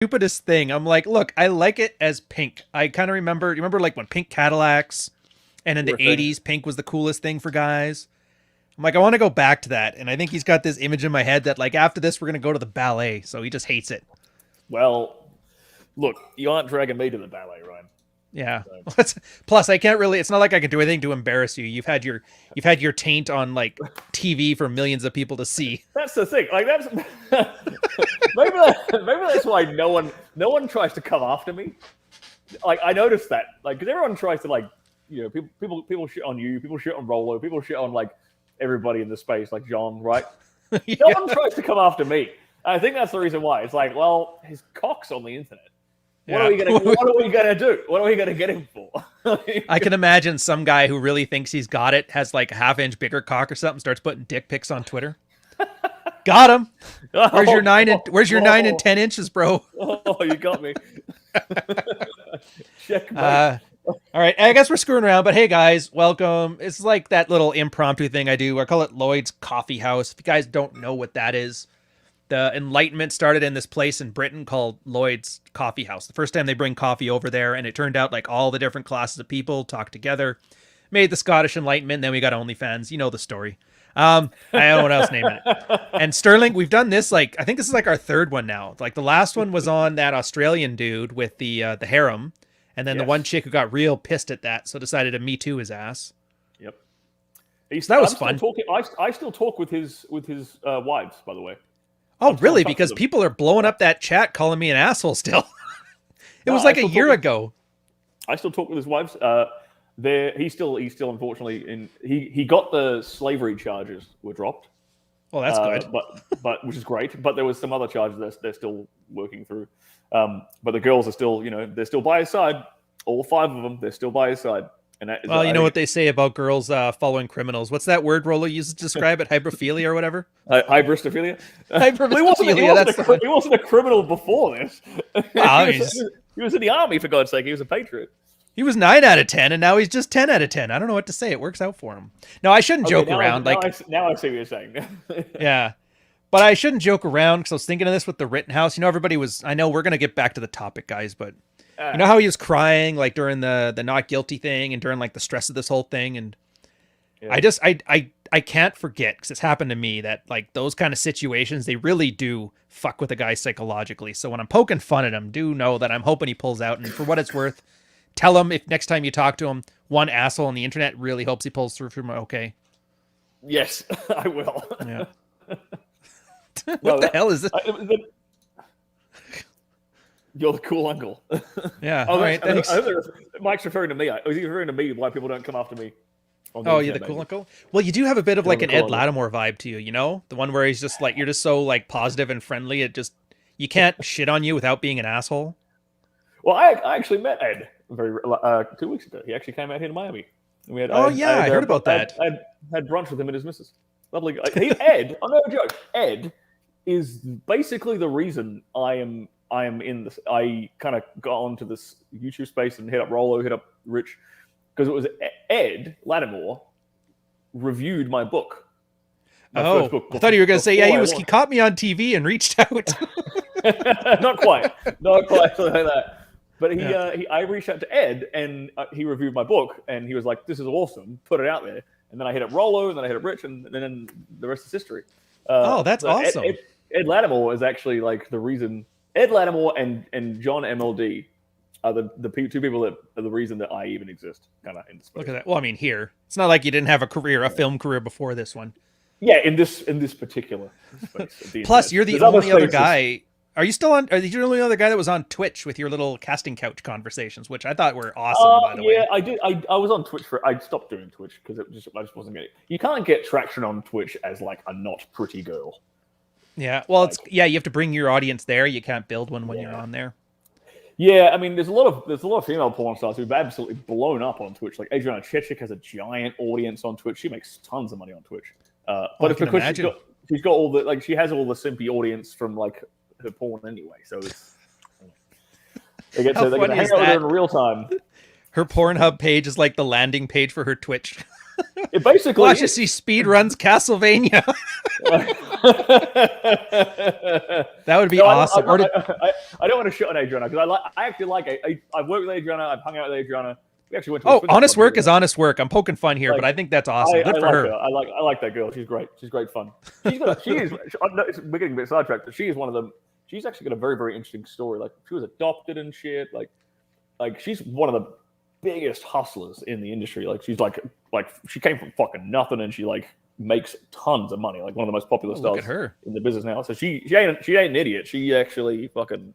stupidest thing. I'm like, look, I like it as pink. I kind of remember, you remember like when pink Cadillacs and in the 80s, pink was the coolest thing for guys. I'm like, I want to go back to that. And I think he's got this image in my head that like after this, we're going to go to the ballet. So he just hates it. Well, look, you aren't dragging me to the ballet, Ryan. Yeah. So. Plus, I can't really. It's not like I can do anything to embarrass you. You've had your taint on like TV for millions of people to see. That's the thing. Like that's maybe that's why no one tries to come after me. Like I noticed that. Like because everyone tries to like people shit on you. People shit on Rolo. People shit on like everybody in the space, like John. Right? Yeah. No one tries to come after me. I think that's the reason why. It's like, well, his cock's on the internet. What are we gonna do? What are we gonna get him for? I can imagine some guy who really thinks he's got it has like a half-inch bigger cock or something, starts putting dick pics on Twitter. Got him. Where's your 9 and 10 inches, bro? Oh, you got me. Check. All right, I guess we're screwing around, but hey guys, welcome. It's like that little impromptu thing I do. I call it Lloyd's Coffee House. If you guys don't know what that is, the Enlightenment started in this place in Britain called Lloyd's Coffee House. The first time they bring coffee over there, and it turned out like all the different classes of people talked together, made the Scottish Enlightenment, then we got OnlyFans. You know the story. I don't know what else naming it. And Stirling, we've done this like, I think this is like our third one now. Like the last one was on that Australian dude with the harem, and then the one chick who got real pissed at that, so decided to Metoo his ass. Yep. So that was fun. I still talk with his wives, by the way. Oh, really? Because people are blowing up that chat calling me an asshole still. It was like a year ago. I still talk with his wives. He's still unfortunately he got the slavery charges were dropped. Well, that's good. But which is great. But there was some other charges they're still working through. But the girls are still, they're still by his side. All 5 of them, they're still by his side. And that is, well, you know what they say about girls following criminals. What's that word Rollo uses to describe it? Hybristophilia or whatever? Hybristophilia? Hybristophilia, he wasn't a criminal before this. Well, he was in the army, for God's sake. He was a patriot. He was 9 out of 10, and now he's just 10 out of 10. I don't know what to say. It works out for him. No, I shouldn't joke around. Now I see what you're saying. Yeah. But I shouldn't joke around, because I was thinking of this with the Rittenhouse. Everybody was... I know we're going to get back to the topic, guys, but... You know how he was crying like during the not guilty thing and during like the stress of this whole thing, and I can't forget, because it's happened to me, that like those kind of situations, they really do fuck with a guy psychologically. So when I'm poking fun at him, do know that I'm hoping he pulls out, and for what it's worth, tell him if next time you talk to him, one asshole on the internet really hopes he pulls through from okay. Yes, I will. Yeah. What the hell is this? You're the cool uncle. Yeah. All right. Thanks. Mike's referring to me. Was he referring to me? Why people don't come after me? Oh, you're the cool uncle. Well, you do have a bit of like an Ed Lattimore vibe to you. The one where he's just like, you're just so like positive and friendly. You can't shit on you without being an asshole. Well, I actually met Ed 2 weeks ago. He actually came out here to Miami. I heard about that. I had brunch with him and his missus. Lovely guy. Ed, I'm no joke. Ed is basically the reason I am in this. I kind of got onto this YouTube space and hit up Rolo, hit up Rich, because it was Ed Lattimore reviewed my book. First book I thought you were going to say, he caught me on TV and reached out. Not quite like that. But I reached out to Ed and he reviewed my book and he was like, "This is awesome, put it out there." And then I hit up Rolo and then I hit up Rich and then the rest is history. That's awesome. Ed Lattimore is actually like the reason. Ed Lattimore and John MLD are the 2 people that are the reason that I even exist, kind of in space. Look at that. Well, I mean, here it's not like you didn't have a film career before this one. Yeah, in this particular space. Plus, you're the only other guy. Are you still on? Are you the only other guy that was on Twitch with your little casting couch conversations, which I thought were awesome? By the way, I did. I was on Twitch I stopped doing Twitch because I just wasn't getting. You can't get traction on Twitch as like a not pretty girl. Yeah, well, you have to bring your audience there. You can't build one when you're on there. Yeah, I mean, there's a lot of female porn stars who've absolutely blown up on Twitch. Like Adriana Chechik has a giant audience on Twitch. She makes tons of money on Twitch. But it's because she's got all the she has all the simpy audience from like her porn anyway. So it's they get to hang out with her in real time. Her Pornhub page is like the landing page for her Twitch. It basically watch us see speed runs Castlevania. That would be awesome. I don't want to shit on Adriana because I actually like it. I've worked with Adriana. I've hung out with Adriana. We actually went to. Oh, honest work is honest work. I'm poking fun here, like, but I think that's awesome. Good I for like her. I like that girl. She's great. She's great fun. We're getting a bit sidetracked, but she is one of them. She's actually got a very, very interesting story. Like she was adopted and shit. Like she's one of the biggest hustlers in the industry. Like she's like she came from fucking nothing and she like makes tons of money. Like one of the most popular stars Look at her in the business now. So she ain't an idiot. She actually fucking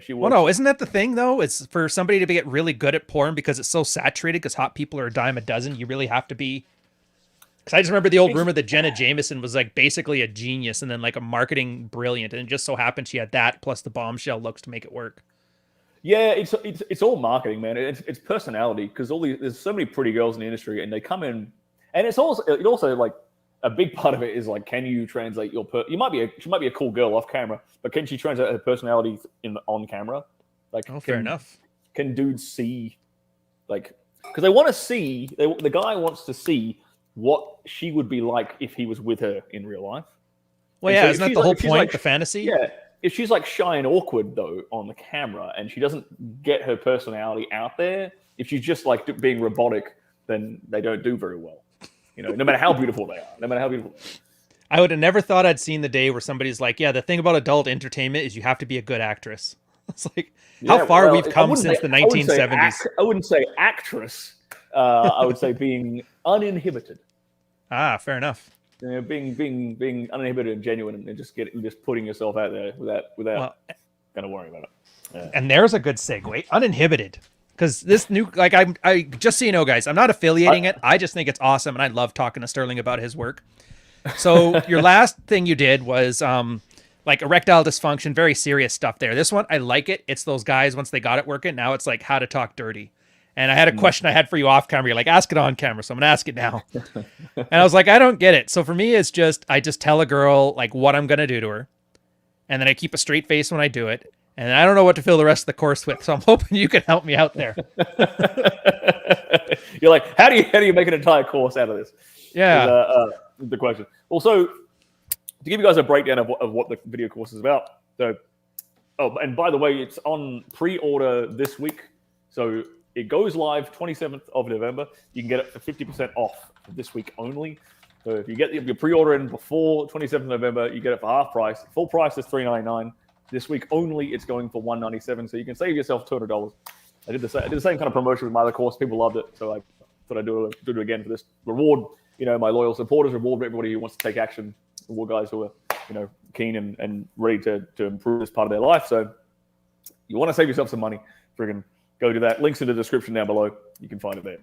she works. Well, no, isn't that the thing though? It's for somebody to get really good at porn because it's so saturated. Because hot people are a dime a dozen. You really have to be. Because I just remember the old rumor that Jenna Jameson was like basically a genius and then like a marketing brilliant, and it just so happened she had that plus the bombshell looks to make it work. Yeah, it's all marketing, man. It's personality because there's so many pretty girls in the industry, and they come in, and it also like a big part of it is like, can you translate she might be a cool girl off camera, but can she translate her personality on camera? Like, fair enough. Can dudes see, like, because they want to see the guy wants to see what she would be like if he was with her in real life. Well, yeah, isn't that the whole point? The fantasy. Yeah. If she's like shy and awkward though on the camera and she doesn't get her personality out there, if she's just like being robotic, then they don't do very well. You know, no matter how beautiful they are, I would have never thought I'd seen the day where somebody's like, yeah, the thing about adult entertainment is you have to be a good actress. It's like how far we've come since the 1970s. I wouldn't say actress. I would say being uninhibited. Ah, fair enough. You know, being uninhibited and genuine, and just putting yourself out there without kind of worrying about it. Yeah. And there's a good segue. Uninhibited, because this new I just so you know, guys, I'm not affiliating it. I just think it's awesome, and I love talking to Stirling about his work. So your last thing you did was like erectile dysfunction, very serious stuff there. This one, I like it. It's those guys once they got it working. Now it's like how to talk dirty. And I had a question I had for you off camera. You're like, ask it on camera. So I'm going to ask it now. And I was like, I don't get it. So for me, it's just, I just tell a girl like what I'm going to do to her. And then I keep a straight face when I do it. And I don't know what to fill the rest of the course with. So I'm hoping you can help me out there. You're like, how do you make an entire course out of this? Yeah. The question. Also, to give you guys a breakdown of what the video course is about. So, and by the way, it's on pre-order this week. So it goes live 27th of November. You can get it for 50% off this week only. So if you get your pre-order in before 27th November, you get it for half price. Full price is $399. This week only, it's going for $197. So you can save yourself $200. I did the same kind of promotion with my other course. People loved it, so I thought I'd do it again for this reward. You know, my loyal supporters, reward everybody who wants to take action. Reward guys who are keen and ready to improve this part of their life. So you want to save yourself some money, friggin' go do that. Links in the description down below. You can find it there.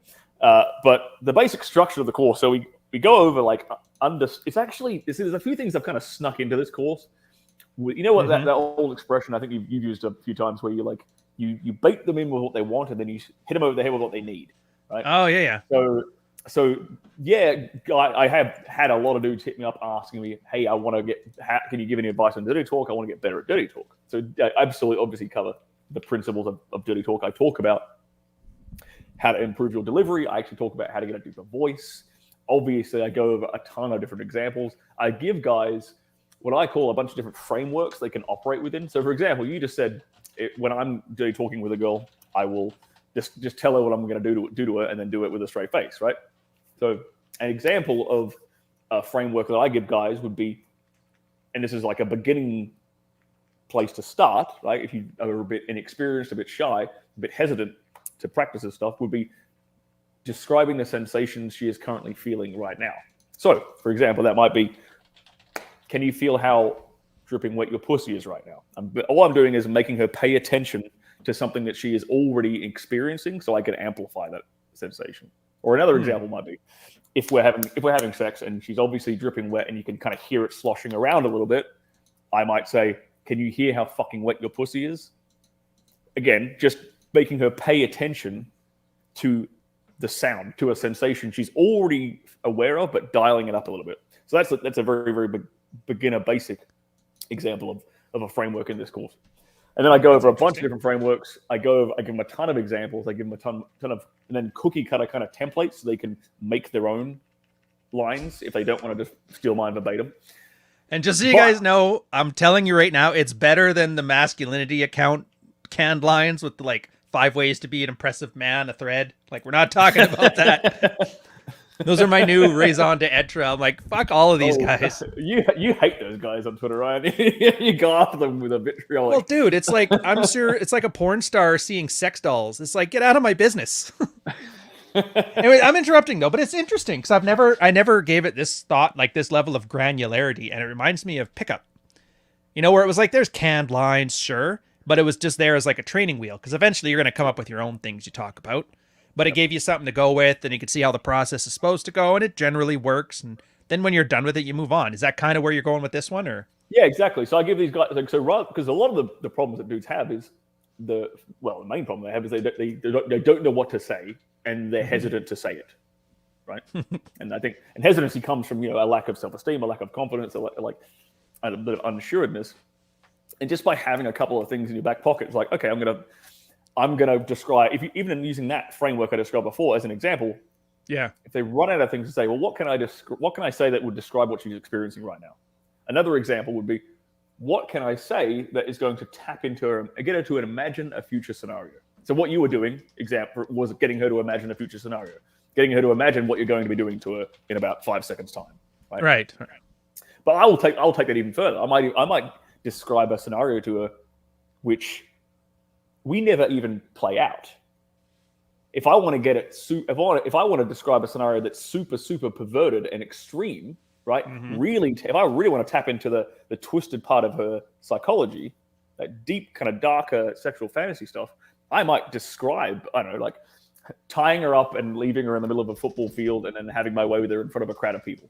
But the basic structure of the course. So we go over like there's a few things I've kind of snuck into this course. You know what that old expression I think you've used a few times where you bait them in with what they want and then you hit them over the head with what they need, right? Oh yeah. So yeah, I have had a lot of dudes hit me up asking me, hey, can you give any advice on dirty talk? I want to get better at dirty talk. So I absolutely obviously cover the principles of dirty talk. I talk about how to improve your delivery. I actually talk about how to get a deeper voice. Obviously, I go over a ton of different examples. I give guys what I call a bunch of different frameworks they can operate within. So, for example, you just said when I'm dirty talking with a girl, I will just tell her what I'm going to do to her and then do it with a straight face, right? So, an example of a framework that I give guys would be, and this is like a beginning place to start, right? If you are a bit inexperienced, a bit shy, a bit hesitant to practice this stuff, would be describing the sensations she is currently feeling right now. So, for example, that might be, can you feel how dripping wet your pussy is right now? All I'm doing is making her pay attention to something that she is already experiencing, so I can amplify that sensation. Or another example might be, if we're having sex and she's obviously dripping wet and you can kind of hear it sloshing around a little bit, I might say, can you hear how fucking wet your pussy is? Again, just making her pay attention to the sound, to a sensation she's already aware of, but dialing it up a little bit. So that's a very, very beginner basic example of a framework in this course. And then I go over a bunch of different frameworks. I give them a ton of examples. I give them a ton of, and then cookie cutter kind of templates so they can make their own lines if they don't want to just steal mine verbatim. And just so you But guys know, I'm telling you right now, it's better than the masculinity account canned lines with like 5 ways to be an impressive man, a thread. Like, we're not talking about that. Those are my new raison d'etre. I'm like, fuck all of these guys. you hate those guys on Twitter, right? You go after them with a vitriolic. Well, dude, it's like, I'm sure it's like a porn star seeing sex dolls. It's like, get out of my business. Anyway, I'm interrupting though, but it's interesting because I never gave it this thought, like this level of granularity, and it reminds me of pickup. You know, where it was like, there's canned lines, sure, but it was just there as like a training wheel, because eventually you're going to come up with your own things you talk about. But it gave you something to go with, and you could see how the process is supposed to go, and it generally works. And then when you're done with it, you move on. Is that kind of where you're going with this one, or? Yeah, exactly. So I give these guys like, because a lot of the problems that dudes have is the main problem they have is they don't know what to say, and they're hesitant to say it, right? And I think hesitancy comes from a lack of self-esteem, a lack of confidence, a bit of unassuredness. And just by having a couple of things in your back pocket, it's like, okay, I'm gonna describe, even using that framework I described before as an example. Yeah. If they run out of things to say, well, what can I say that would describe what she's experiencing right now? Another example would be, what can I say that is going to tap into her and get her to imagine a future scenario? So what you were doing, example, was getting her to imagine a future scenario, getting her to imagine what you're going to be doing to her in about 5 seconds time. Right. But I'll take that even further. I might describe a scenario to her which we never even play out. If I want to get it, if I want to describe a scenario that's super, super perverted and extreme, right? Mm-hmm. Really, if I really want to tap into the twisted part of her psychology, that deep, kind of darker sexual fantasy stuff, I might describe, I don't know, like tying her up and leaving her in the middle of a football field and then having my way with her in front of a crowd of people,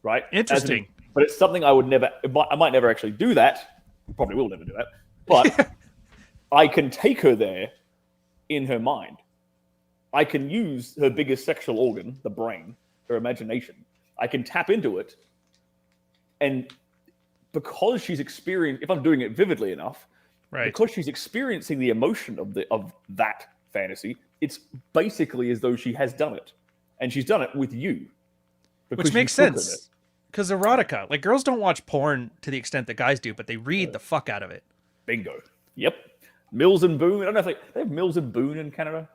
right? Interesting. But it's something I might never actually do that. Probably will never do that. But I can take her there in her mind. I can use her biggest sexual organ, the brain, her imagination. I can tap into it. And because she's experienced, if I'm doing it vividly enough, right, because she's experiencing the emotion of that fantasy, it's basically as though she has done it. And she's done it with you. Which makes sense. Because erotica, like, girls don't watch porn to the extent that guys do, but they read the fuck out of it. Bingo. Yep. Mills and Boon. I don't know if they have Mills and Boon in Canada.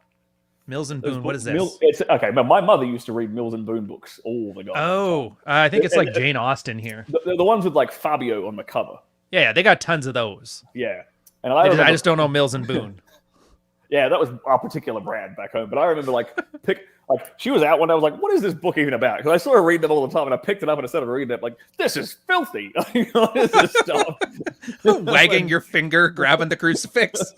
Mills and Boon. What is this? Okay, but my mother used to read Mills and Boon books all the time. Oh, I think it's like Jane Austen here. The ones with like Fabio on the cover. Yeah, they got tons of those. Yeah, and I just don't know Mills and Boon. Yeah, that was our particular brand back home. But I remember she was out one day. I was like, "What is this book even about?" Because I saw her read them all the time, and I picked it up and instead of reading it, like, "This is filthy." What is this stuff? Wagging your finger, grabbing the crucifix.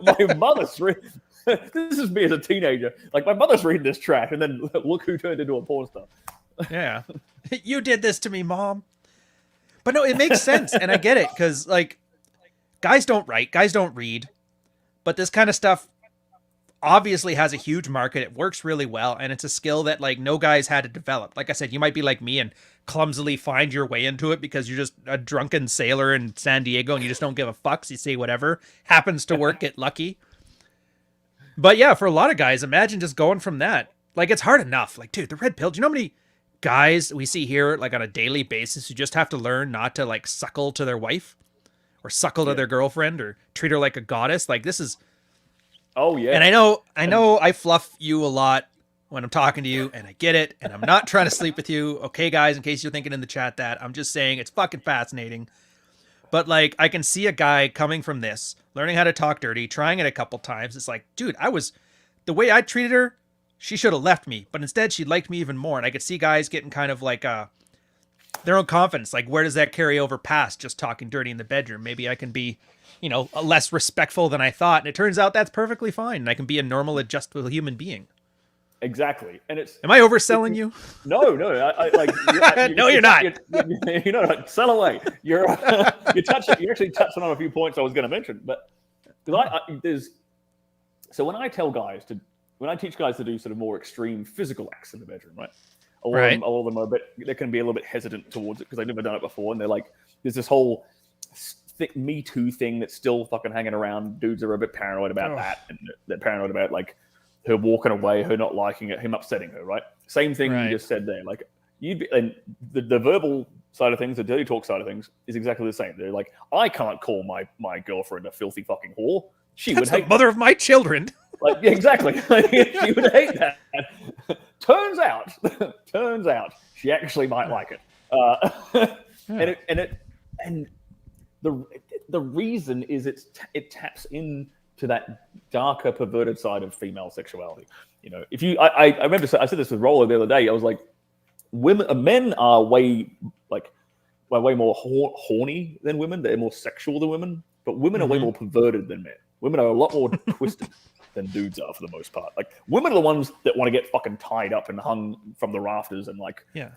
My mother's reading. This is me as a teenager. Like, my mother's reading this trash, and then look who turned into a porn star. Yeah, you did this to me, Mom. But no, it makes sense, and I get it, because like, guys don't write, guys don't read, but this kind of stuff obviously has a huge market. It works really well, and it's a skill that like no guys had to develop. Like I said, you might be like me and clumsily find your way into it because you're just a drunken sailor in San Diego and you just don't give a fuck. So you say whatever happens to work, get lucky. But yeah, for a lot of guys, imagine just going from that. Like, it's hard enough. Like, dude, the red pill. Do you know how many guys we see here, like, on a daily basis who just have to learn not to, like, suckle to their wife or suckle to their girlfriend or treat her like a goddess? Like, this is... Oh, yeah. And I know I fluff you a lot when I'm talking to you, and I get it, and I'm not trying to sleep with you. Okay, guys, in case you're thinking in the chat that, I'm just saying it's fucking fascinating. But, like, I can see a guy coming from this, learning how to talk dirty, trying it a couple times. It's like, dude, the way I treated her, she should have left me. But instead, she liked me even more. And I could see guys getting kind of like their own confidence. Like, where does that carry over past just talking dirty in the bedroom? Maybe I can be, less respectful than I thought. And it turns out that's perfectly fine. And I can be a normal, adjustable human being. Exactly. And am I overselling you? No. No, you're not. Like, sell away. You actually touched on a few points I was going to mention, but because so when I teach guys to do sort of more extreme physical acts in the bedroom, right? A lot of them they can be a little bit hesitant towards it because they've never done it before, and they're like, there's this whole thick Metoo thing that's still fucking hanging around. Dudes are a bit paranoid about that, and they're paranoid about like her walking away, her not liking it, him upsetting her, right? Same thing you just said there. Like, and the verbal side of things, the dirty talk side of things, is exactly the same. They're like, I can't call my girlfriend a filthy fucking whore. She That's would the hate mother of my children. like, yeah, exactly. She would hate that. Turns out, she actually might like it. Yeah. And the reason is it taps into that darker, perverted side of female sexuality. You know, if you, I remember I said this with Roller the other day. I was like, men are way more horny than women. They're more sexual than women, but women are way more perverted than men. Women are a lot more twisted than dudes are for the most part. Like, women are the ones that want to get fucking tied up and hung from the rafters and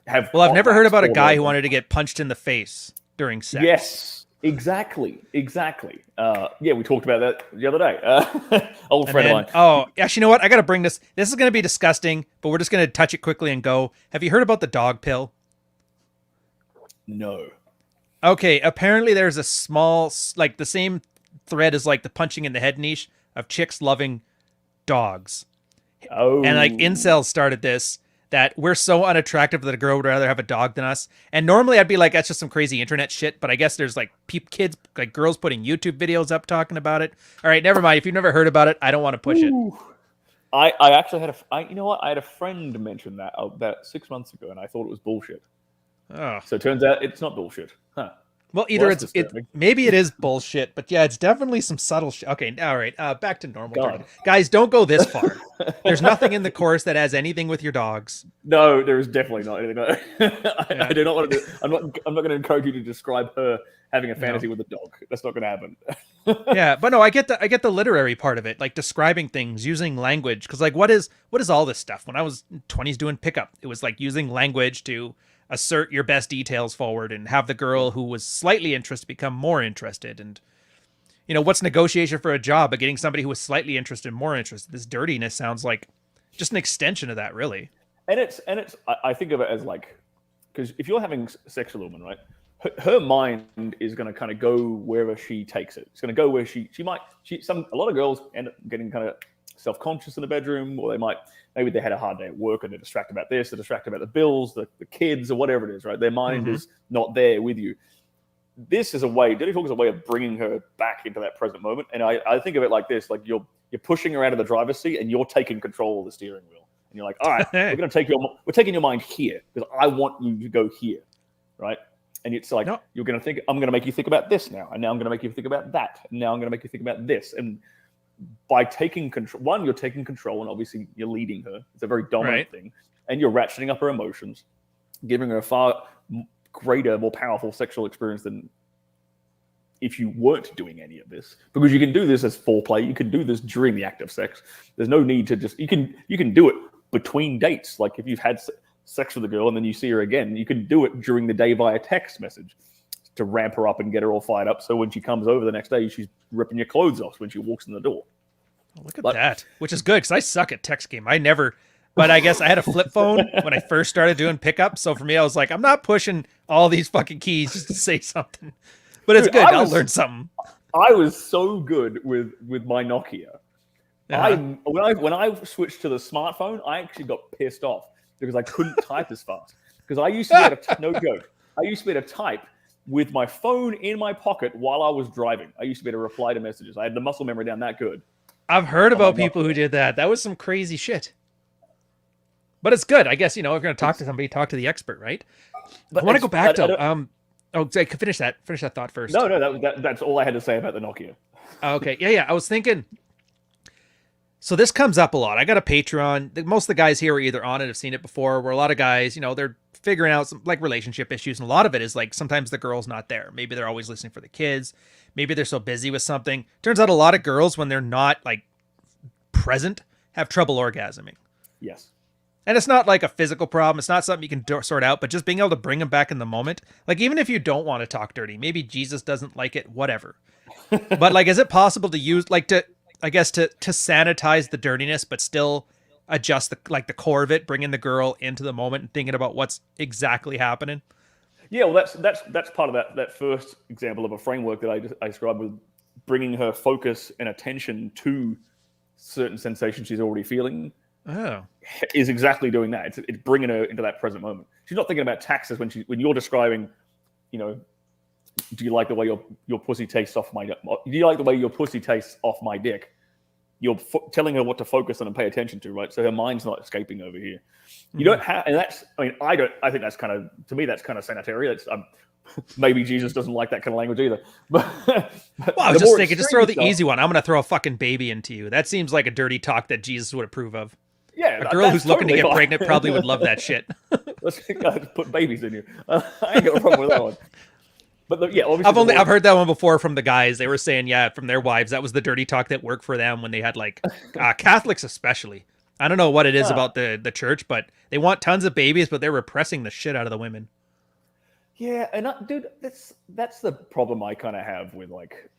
have. Well, I've never heard about a guy who wanted to get punched in the face during sex. Yes, exactly. Yeah, we talked about that the other day. Old friend of mine. Oh, actually, you know what? I got to bring this. This is going to be disgusting, but we're just going to touch it quickly and go. Have you heard about the dog pill? No. Okay, apparently there's a small, like the same thread as like the punching in the head niche of chicks loving dogs. Oh. And like incels started this, that we're so unattractive that a girl would rather have a dog than us. And normally I'd be like, that's just some crazy internet shit. But I guess there's like kids, like girls putting YouTube videos up talking about it. All right, never mind. If you've never heard about it, I don't want to push it. I actually had you know what? I had a friend mention that about 6 months ago, and I thought it was bullshit. Oh. So it turns out it's not bullshit. Huh. Well, either maybe it is bullshit, but yeah, it's definitely some subtle shit. Okay, all right, back to normal. Guys, don't go this far. There's nothing in the course that has anything with your dogs. No, there is definitely not anything. I do not want to do. I'm not going to encourage you to describe her having a fantasy with a dog. That's not going to happen. Yeah, but no, I get the literary part of it, like describing things, using language. Because like, what is all this stuff? When I was 20s doing pickup, it was like using language to assert your best details forward and have the girl who was slightly interested become more interested. And you know, what's negotiation for a job, but getting somebody who was slightly interested more interested? This dirtiness sounds like just an extension of that, really. And it's I think of it as like, because if you're having sex with a woman, right, her mind is going to kind of go wherever she takes it. It's going to go where a lot of girls end up getting kind of self-conscious in the bedroom, or maybe they had a hard day at work and they're distracted about this, they're distracted about the bills, the kids, or whatever it is, right? Their mind is not there with you. This is dirty talk is a way of bringing her back into that present moment. And I think of it like this, like you're pushing her out of the driver's seat and you're taking control of the steering wheel. And you're like, all right, we're taking your mind here because I want you to go here, right? And it's like, you're going to think, I'm going to make you think about this now. And now I'm going to make you think about that. And now I'm going to make you think about this. And by taking control, you're taking control, and obviously you're leading her. It's a very dominant thing. And you're ratcheting up her emotions, giving her a far greater, more powerful sexual experience than if you weren't doing any of this. Because you can do this as foreplay. You can do this during the act of sex. There's no need to you can do it between dates. Like if you've had sex with a girl and then you see her again, you can do it during the day via text message to ramp her up and get her all fired up. So when she comes over the next day, she's ripping your clothes off when she walks in the door. Look at that, which is good because I suck at text game. But I guess I had a flip phone when I first started doing pickup. So for me, I was like, I'm not pushing all these fucking keys just to say something. But it's good. I'll learn something. I was so good with my Nokia. When I switched to the smartphone, I actually got pissed off because I couldn't type as fast. Because I used to be able to, no joke, I used to be able to type with my phone in my pocket while I was driving. I used to be able to reply to messages. I had the muscle memory down that good. I've heard about people who did that. That was some crazy shit. But it's good. I guess, if you're going to talk to somebody, talk to the expert, right? But I want to go back to... finish that thought first. No, that's all I had to say about the Nokia. Okay. Yeah. I was thinking... So this comes up a lot. I got a Patreon. Most of the guys here are either on it, have seen it before, where a lot of guys, they're figuring out some like relationship issues. And a lot of it is like sometimes the girl's not there. Maybe they're always listening for the kids. Maybe they're so busy with something. Turns out a lot of girls, when they're not like present, have trouble orgasming. Yes. And it's not like a physical problem. It's not something you can sort out, but just being able to bring them back in the moment. Like, even if you don't want to talk dirty, maybe Jesus doesn't like it, whatever. But like, is it possible to use, like, to sanitize the dirtiness, but still adjust the core of it, bringing the girl into the moment and thinking about what's exactly happening? Yeah, well, that's part of that first example of a framework that I described with bringing her focus and attention to certain sensations she's already feeling. Oh, is exactly doing that. It's bringing her into that present moment. she's not thinking about taxes when you're describing, you know, do you like the way your pussy tastes off my? Do you like the way your pussy tastes off my dick? You're telling her what to focus on and pay attention to, right? So her mind's not escaping over here. You don't have, and that's. I mean, I think that's kind of, to me, that's kind of sanitary. That's maybe Jesus doesn't like that kind of language either. But well, I was just thinking, just throw the easy one. I'm going to throw a fucking baby into you. That seems like a dirty talk that Jesus would approve of. Yeah, a girl who's looking to get pregnant probably would love that shit. Let's put babies in you. I ain't got a problem with that one. But yeah, obviously I've heard that one before from the guys. They were saying, yeah, from their wives, that was the dirty talk that worked for them when they had like Catholics especially. I don't know what it is about the church, but they want tons of babies, but they're repressing the shit out of the women. Yeah, and dude, that's the problem I kind of have with like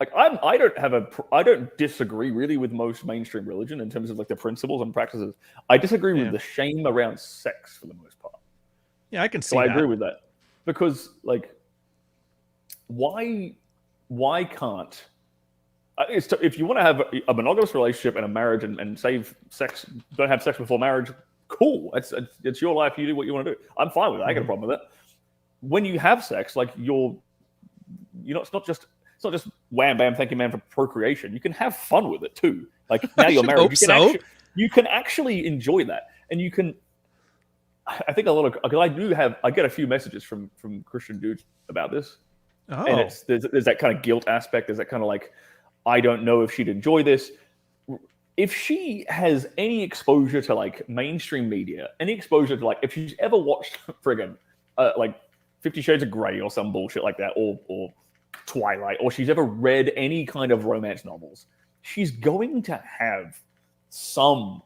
I don't disagree really with most mainstream religion in terms of like the principles and practices. I disagree with the shame around sex for the most part. Yeah, I can see. So I agree with that because like. Why can't if you want to have a monogamous relationship and a marriage and save sex, don't have sex before marriage, cool. It's your life. You do what you want to do. I'm fine with that. I got a problem with that. When you have sex, like it's not just wham bam, thank you man for procreation. You can have fun with it too. Like now you're married, you can actually enjoy that, and you can. I think because I get a few messages from Christian dudes about this. Oh. And there's that kind of guilt aspect. There's that kind of like, I don't know if she'd enjoy this. If she has any exposure to like mainstream media, any exposure to like, if she's ever watched friggin' like 50 Shades of Grey or some bullshit like that, or Twilight, or she's ever read any kind of romance novels, she's going to have some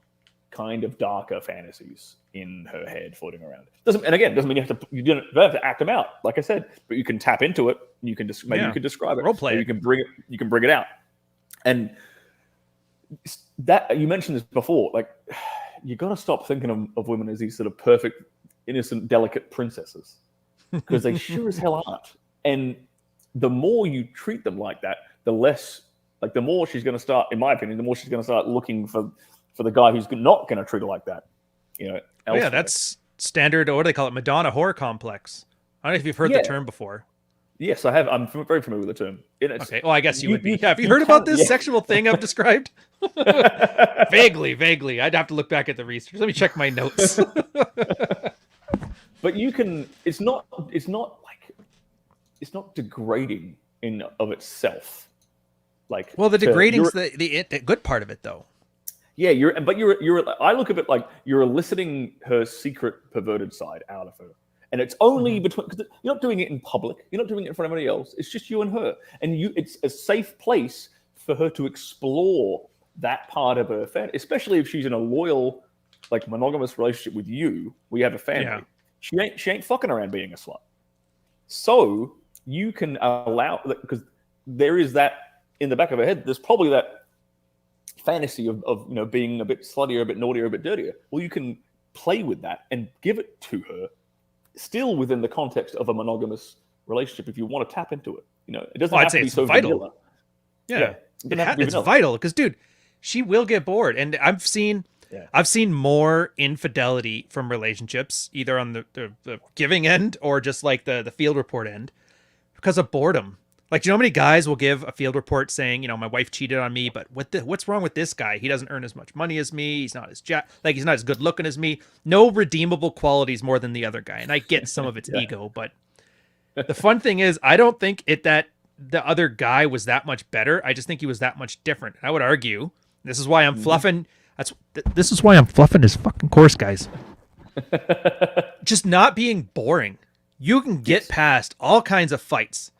kind of darker fantasies in her head floating around. Doesn't mean you don't have to act them out, like I said, but you can tap into it. You can just you can describe it. Role play. You can bring it out. And that you mentioned this before, like you got to stop thinking of women as these sort of perfect, innocent, delicate princesses, because they sure as hell aren't. And the more you treat them like that, the more she's going to start, in my opinion, the more she's going to start looking for the guy who's not going to treat her like that. You know. Yeah, that's standard. What do they call it? Madonna-whore complex. I don't know if you've heard the term before. Yes, I have. I'm very familiar with the term. Okay. Well, I guess you would be. Have you heard about this sexual thing I've described? Vaguely. I'd have to look back at the research. Let me check my notes. But you can. It's not degrading in of itself. Like, well, the degrading's the good part of it, though. Yeah, I look at it like you're eliciting her secret perverted side out of her. And it's only between, because you're not doing it in public. You're not doing it in front of anybody else. It's just you and her. And it's a safe place for her to explore that part of her family, especially if she's in a loyal, like monogamous relationship with you, where you have a family. Yeah. She ain't fucking around being a slut. So you can allow, because there is that in the back of her head, there's probably that fantasy of being a bit sluttier, a bit naughtier, a bit dirtier. Well, you can play with that and give it to her, still within the context of a monogamous relationship. If you want to tap into it, it doesn't have to be so vital. Vanilla. Yeah, it's vital because, dude, she will get bored, and I've seen more infidelity from relationships, either on the giving end or just like the field report end, because of boredom. Like, do you know how many guys will give a field report saying, my wife cheated on me, but what's wrong with this guy? He doesn't earn as much money as me. He's not as he's not as good looking as me. No redeemable qualities more than the other guy. And I get some of its ego, but the fun thing is, I don't think that the other guy was that much better. I just think he was that much different. I would argue, this is why I'm fluffing. This is why I'm fluffing his fucking course, guys. Just not being boring. You can get past all kinds of fights,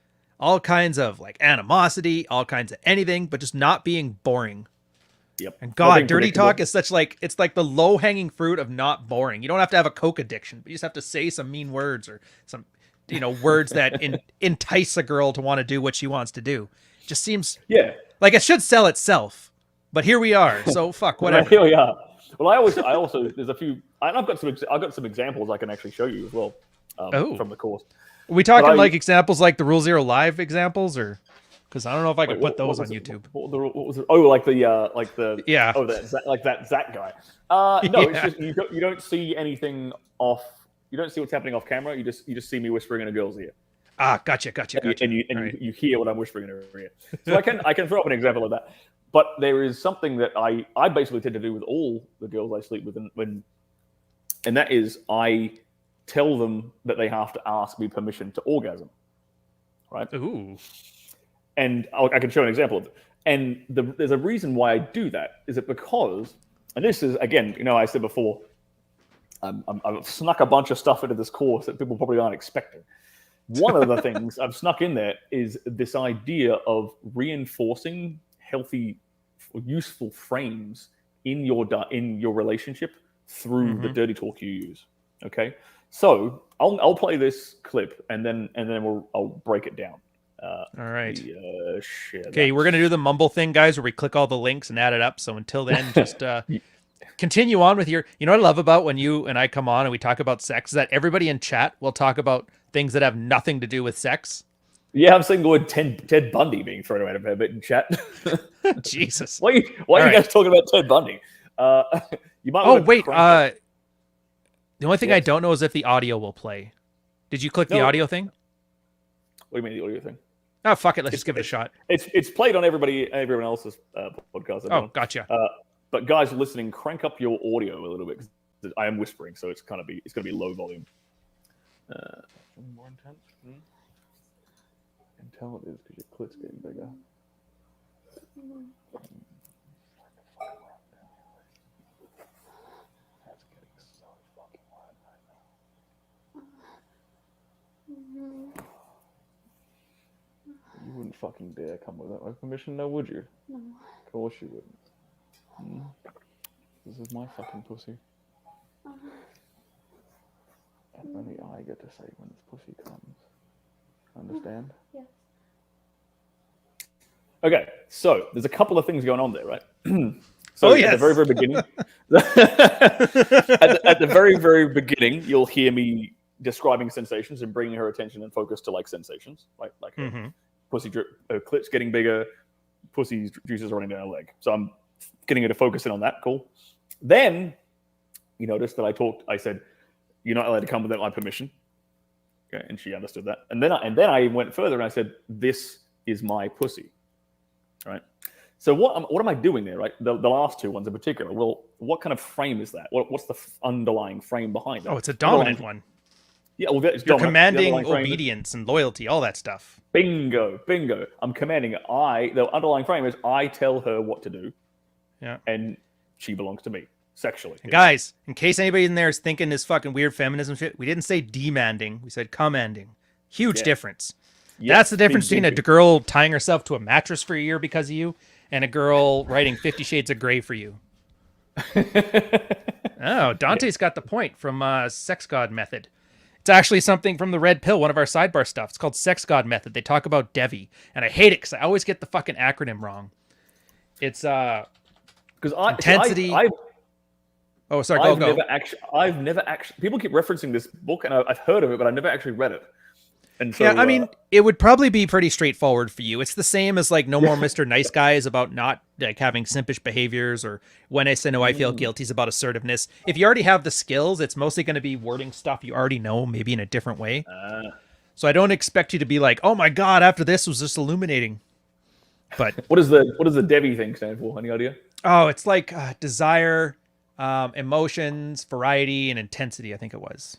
all kinds of like animosity, all kinds of anything, but just not being boring. Yep. And God, dirty talk is such it's like the low hanging fruit of not boring. You don't have to have a coke addiction, but you just have to say some mean words or some, words that entice a girl to want to do what she wants to do. Just seems like it should sell itself, but here we are. So fuck, whatever. Here we are. Well, I also there's a few. I've got some examples I can actually show you as well from the course. Are we talking like examples like the Rule Zero Live examples, or because I don't know if I could put those on YouTube. What was it? Oh, like the yeah. Oh, that Zach guy. No, it's just you don't see anything off You don't see what's happening off camera. You just see me whispering in a girl's ear. Ah, gotcha. And you hear what I'm whispering in her ear. So I can throw up an example of that. But there is something that I basically tend to do with all the girls I sleep with, and that is I tell them that they have to ask me permission to orgasm, right? Ooh. And I can show an example of it. And there's a reason why I do that. Is it because, and this is, again, I said before, I've snuck a bunch of stuff into this course that people probably aren't expecting. One of the things I've snuck in there is this idea of reinforcing healthy, useful frames in your relationship through the dirty talk you use. Okay, so I'll play this clip and then I'll break it down. All right. Shit. Okay, we're gonna do the mumble thing, guys, where we click all the links and add it up. So until then, just continue on with your. You know what I love about when you and I come on and we talk about sex is that everybody in chat will talk about things that have nothing to do with sex. Yeah, I'm seeing the word Ted Bundy being thrown around a bit in chat. Jesus. Why are you guys talking about Ted Bundy? You might. Oh wait. The only thing I don't know is if the audio will play. Did you click the audio thing? What do you mean the audio thing? Oh fuck it. Let's just give it a shot. It's played on everyone else's podcast. Oh, gotcha. But guys listening, crank up your audio a little bit because I am whispering, so it's gonna be low volume. More intense. You can tell it is because your clit's getting bigger. That's getting so fucking loud right now. You wouldn't fucking dare come without my permission, now would you? No. Of course you wouldn't. This is my fucking pussy. And only I get to say when this pussy comes. Understand? Yes. Okay, so there's a couple of things going on there, right? Yes. At the very, very beginning, at the very, very beginning, you'll hear me describing sensations and bringing her attention and focus to like sensations, like pussy clit's getting bigger, pussy's juices running down her leg. So I'm getting her to focus in on that. Cool. Then you notice that I said, you're not allowed to come without my permission. Okay, and she understood that. And then I went further and I said, this is my pussy. Right. So what am I doing there? Right. The last two ones in particular. Well, what kind of frame is that? What's the underlying frame behind it? Oh, it's a dominant one. Yeah. Well, it's you're commanding obedience and loyalty, all that stuff. Bingo. I'm commanding it. The underlying frame is I tell her what to do. Yeah. And she belongs to me. Sexually. Guys, in case anybody in there is thinking this fucking weird feminism shit, we didn't say demanding. We said commanding. Huge difference. Yeah. That's the difference between a girl tying herself to a mattress for a year because of you and a girl writing 50 Shades of Grey for you. Oh, Dante's got the point from Sex God Method. It's actually something from the Red Pill, one of our sidebar stuff. It's called Sex God Method. They talk about Devi. And I hate it because I always get the fucking acronym wrong. It's intensity... Oh, sorry, go. I've never actually. People keep referencing this book, and I've heard of it, but I've never actually read it. And so, yeah, I mean, it would probably be pretty straightforward for you. It's the same as like No More Mr. Nice Guy is about not like having simpish behaviors, or When I Say No, I Feel Guilty is about assertiveness. If you already have the skills, it's mostly going to be wording stuff you already know, maybe in a different way. So I don't expect you to be like, oh my god, after this was just illuminating. But what does the Debbie thing stand for? Any idea? Oh, it's like desire. Emotions, variety, and intensity, I think it was.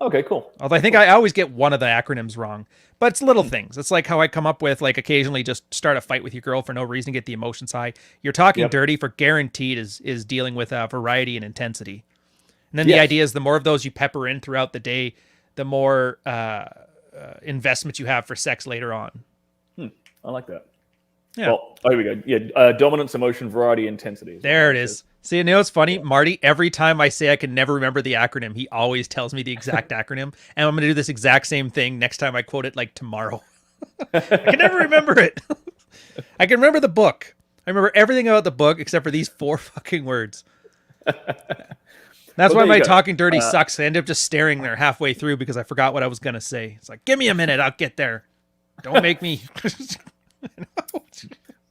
Okay, cool. Although I think I always get one of the acronyms wrong. But it's little things. It's like how I come up with, like, occasionally just start a fight with your girl for no reason, get the emotions high. You're talking dirty for guaranteed is dealing with variety and intensity. And then the idea is the more of those you pepper in throughout the day, the more investment you have for sex later on. I like that. Yeah. Well, here we go. Yeah, dominance, emotion, variety, intensity. There it is. See, you know what's funny? Marty, every time I say I can never remember the acronym, he always tells me the exact acronym. And I'm going to do this exact same thing next time I quote it, like tomorrow. I can never remember it. I can remember the book. I remember everything about the book except for these 4 fucking words. That's why my talking dirty sucks. I end up just staring there halfway through because I forgot what I was going to say. It's like, give me a minute. I'll get there. Don't make me...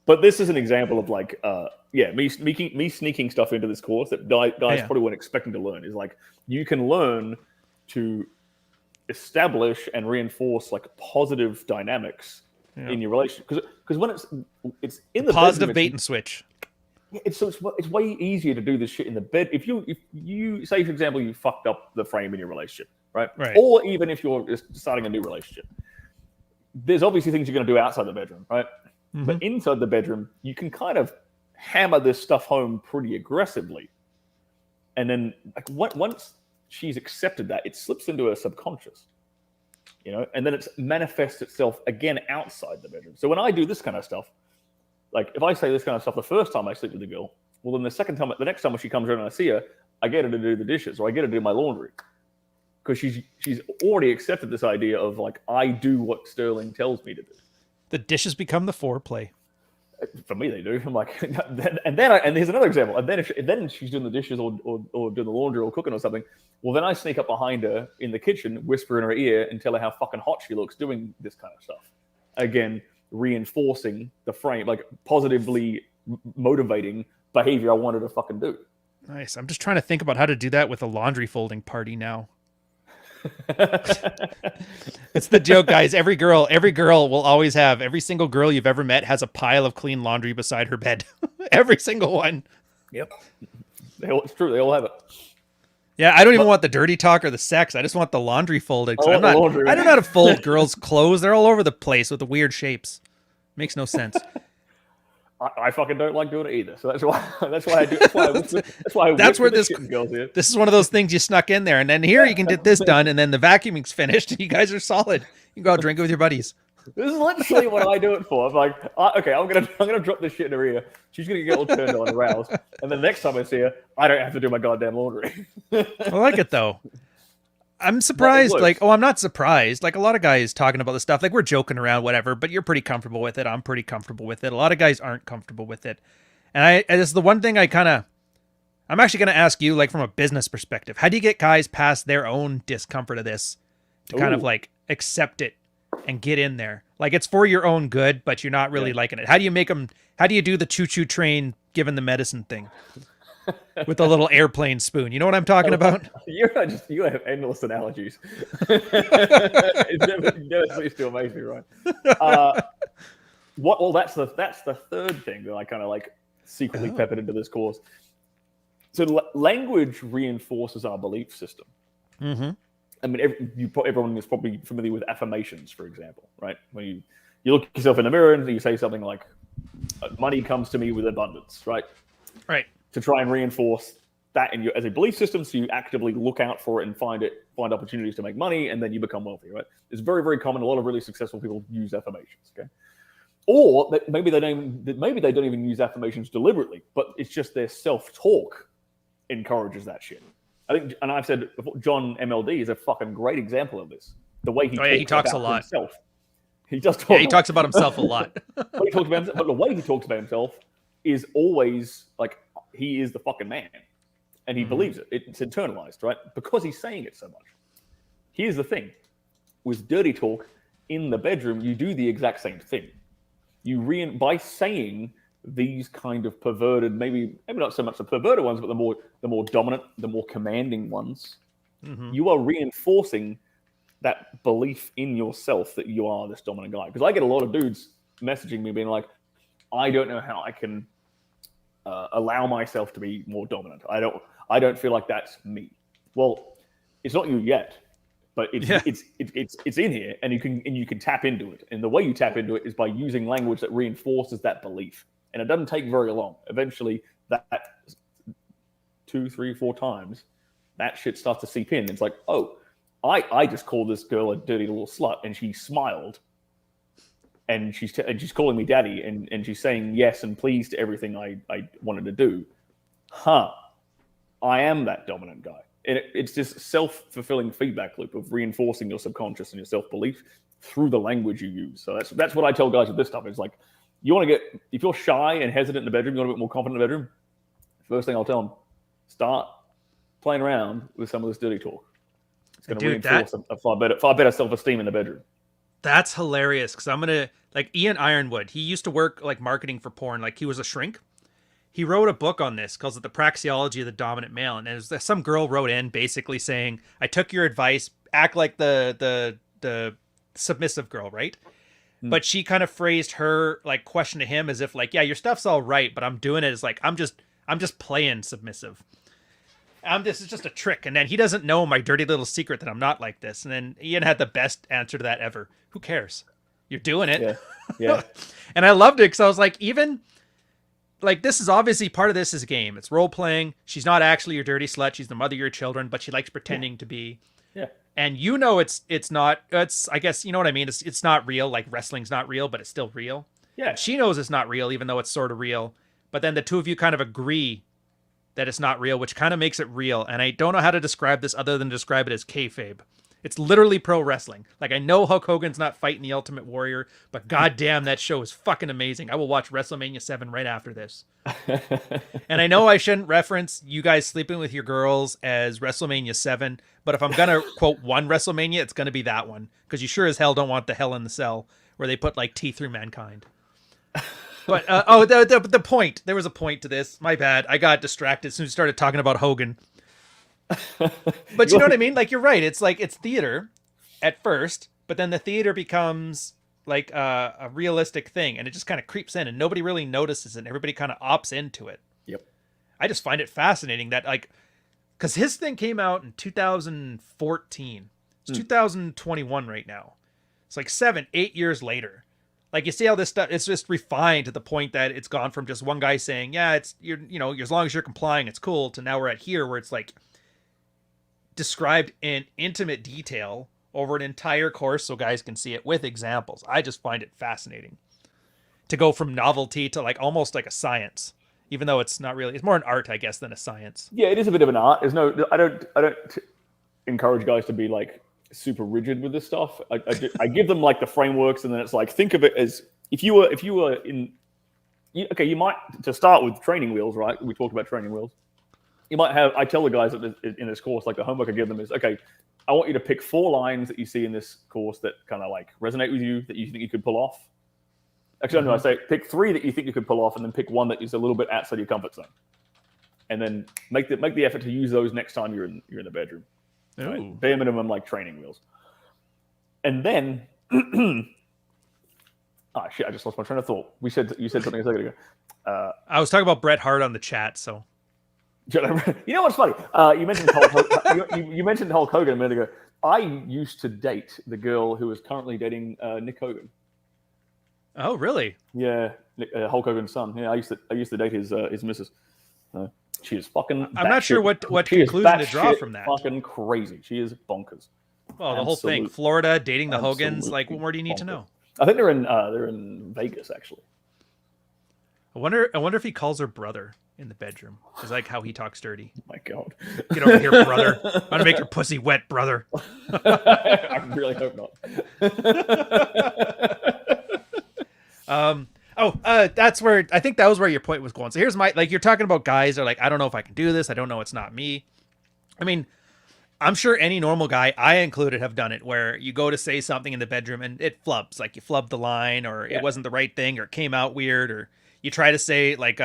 But this is an example of like, me sneaking stuff into this course that guys probably weren't expecting to learn. Is like you can learn to establish and reinforce like positive dynamics in your relationship. Because when it's in the positive bedroom, bait and switch. It's way easier to do this shit in the bed. If you say, for example, you fucked up the frame in your relationship, right? Or even if you're just starting a new relationship, there's obviously things you're going to do outside the bedroom, right? But inside the bedroom, you can kind of hammer this stuff home pretty aggressively, and then like once she's accepted that, it slips into her subconscious, and then it manifests itself again outside the bedroom. So when I do this kind of stuff, like if I say this kind of stuff the first time I sleep with a girl, well, then the next time when she comes around and I see her, I get her to do the dishes or I get her to do my laundry, because she's already accepted this idea of like, I do what Stirling tells me to do. The dishes become the foreplay. For me, they do. I'm like, and here's another example. And then if she's doing the dishes or doing the laundry or cooking or something, well, then I sneak up behind her in the kitchen, whisper in her ear, and tell her how fucking hot she looks doing this kind of stuff. Again, reinforcing the frame, like positively motivating behavior I wanted to fucking do. Nice. I'm just trying to think about how to do that with a laundry folding party now. It's the joke, guys. Every girl will always have, every single girl you've ever met has a pile of clean laundry beside her bed. Every single one. Yep. It's true. They all have it. Yeah, I don't even want the dirty talk or the sex. I just want the laundry folded. I don't know how to fold girls' clothes. They're all over the place with the weird shapes. Makes no sense. I fucking don't like doing it either. So that's why I do. That's where this girls here. This is one of those things you snuck in there, and then here you can get this done, and then the vacuuming's finished, and you guys are solid. You can go out drink it with your buddies. This is literally what I do it for. I'm like, okay, I'm gonna drop this shit in her ear. She's gonna get all turned on and aroused, and then the next time I see her, I don't have to do my goddamn laundry. I like it though. I'm surprised. I'm not surprised. Like a lot of guys talking about this stuff, like we're joking around, whatever, but you're pretty comfortable with it. I'm pretty comfortable with it. A lot of guys aren't comfortable with it. And this is the one thing I'm actually going to ask you, like from a business perspective, how do you get guys past their own discomfort of this to kind of like accept it and get in there? Like it's for your own good, but you're not really liking it. How do you do the choo-choo train given the medicine thing? With a little airplane spoon. You know what I'm talking about? You have endless analogies. It never ceases to amaze me, right? That's the third thing that I kind of like secretly peppered into this course. So language reinforces our belief system. Mm-hmm. I mean, everyone is probably familiar with affirmations, for example, right? When you look yourself in the mirror and you say something like, money comes to me with abundance, right? Right. To try and reinforce that as a belief system, so you actively look out for it and find opportunities to make money, and then you become wealthy, right? It's very, very common. A lot of really successful people use affirmations, okay? Or maybe they don't even use affirmations deliberately, but it's just their self-talk encourages that shit. I think, and I've said before, John MLD is a fucking great example of this. The way he talks a lot. Himself. He does talk. Yeah, he talks about himself a lot. But the way he talks about himself is always like he is the fucking man, and he believes it. It's internalized, right? Because he's saying it so much. Here's the thing: with dirty talk in the bedroom, you do the exact same thing. By saying these kind of perverted, maybe not so much the perverted ones, but the more dominant, the more commanding ones, you are reinforcing that belief in yourself that you are this dominant guy. Because I get a lot of dudes messaging me being like, I don't know how I can allow myself to be more dominant. I don't feel like that's me. Well, it's not you yet, but it's in here, and you can tap into it. And the way you tap into it is by using language that reinforces that belief. And it doesn't take very long. Eventually, that 2, 3, 4 times, that shit starts to seep in. It's like, oh, I just called this girl a dirty little slut, and she smiled. And she's calling me daddy, and she's saying yes and please to everything I wanted to do. I am that dominant guy. And it's this self-fulfilling feedback loop of reinforcing your subconscious and your self-belief through the language you use. So that's what I tell guys with this stuff. It's like, if you're shy and hesitant in the bedroom, you want to be more confident in the bedroom, first thing I'll tell them, start playing around with some of this dirty talk. It's going to reinforce a far better self-esteem in the bedroom. That's hilarious, because I'm going to, like Ian Ironwood, he used to work like marketing for porn. Like he was a shrink, he wrote a book on this called The Praxeology of the Dominant Male, and some girl wrote in basically saying, I took your advice, act like the submissive girl, right? But she kind of phrased her like question to him as if like, yeah, your stuff's all right, but I'm doing it as like I'm just playing submissive. This is just a trick. And then he doesn't know my dirty little secret that I'm not like this. And then Ian had the best answer to that ever. Who cares? You're doing it. Yeah. Yeah. And I loved it because I was like, even like, this is obviously part of this is a game. It's role playing. She's not actually your dirty slut. She's the mother of your children, but she likes pretending to be. Yeah. And you know it's not, I guess, you know what I mean? It's not real. Like, wrestling's not real, but it's still real. Yeah. She knows it's not real, even though it's sort of real. But then the two of you kind of agree that it's not real, which kind of makes it real. And I don't know how to describe this other than describe it as kayfabe. It's literally pro wrestling. Like, I know Hulk Hogan's not fighting the Ultimate Warrior, but goddamn, that show is fucking amazing. I will watch WrestleMania 7 right after this. And I know I shouldn't reference you guys sleeping with your girls as WrestleMania 7, but if I'm going to quote one WrestleMania, it's going to be that one. Because you sure as hell don't want the Hell in the Cell where they put like teeth through mankind. But, the point. There was a point to this. My bad. I got distracted as soon as we started talking about Hogan. But you know what I mean? Like, you're right. It's like, it's theater at first, but then the theater becomes like a realistic thing, and it just kind of creeps in and nobody really notices it, and everybody kind of opts into it. Yep. I just find it fascinating that, like, because his thing came out in 2014. It's 2021 right now. It's like 7-8 years later. Like, you see how this stuff, it's just refined to the point that it's gone from just one guy saying, yeah, it's, you know, as long as you're complying, it's cool, to now we're at here where it's like described in intimate detail over an entire course so guys can see it with examples. I just find it fascinating to go from novelty to like almost like a science, even though it's not really, it's more an art, I guess, than a science. Yeah, it is a bit of an art. There's no, I don't encourage guys to be like super rigid with this stuff. I give them like the frameworks, and then it's like, think of it as if you were in, okay, you might, to start with training wheels, right? We talked about training wheels. You might have, I tell the guys that in this course, like the homework I give them is, okay, I want you to pick 4 lines that you see in this course that kind of like resonate with you, that you think you could pull off. Actually, no, I say pick 3 that you think you could pull off, and then pick 1 that is a little bit outside your comfort zone. And then make the effort to use those next time you're in the bedroom. Right? Bare minimum, like training wheels. And then, oh shit, I just lost my train of thought. You said something a second ago. I was talking about Bret Hart on the chat, so. You know what's funny? You mentioned you mentioned Hulk Hogan a minute ago. I used to date the girl who is currently dating Nick Hogan. Oh, really? Yeah, Hulk Hogan's son. Yeah, I used to date his missus. She is fucking. I'm not sure what conclusion to draw from that. Fucking crazy. She is bonkers. Well, the whole thing, Florida dating the Hogans. Like, what more do you need to know? I think they're in Vegas actually. I wonder if he calls her brother in the bedroom. It's like how he talks dirty. Oh my God. Get over here, brother. I'm gonna make your pussy wet, brother. I really hope not. That's where I think that was where your point was going. So here's my, like, you're talking about guys are like, I don't know if I can do this. I don't know. It's not me. I mean, I'm sure any normal guy, I included, have done it where you go to say something in the bedroom and it flubs, like you flubbed the line, or it wasn't the right thing, or it came out weird, or you try to say like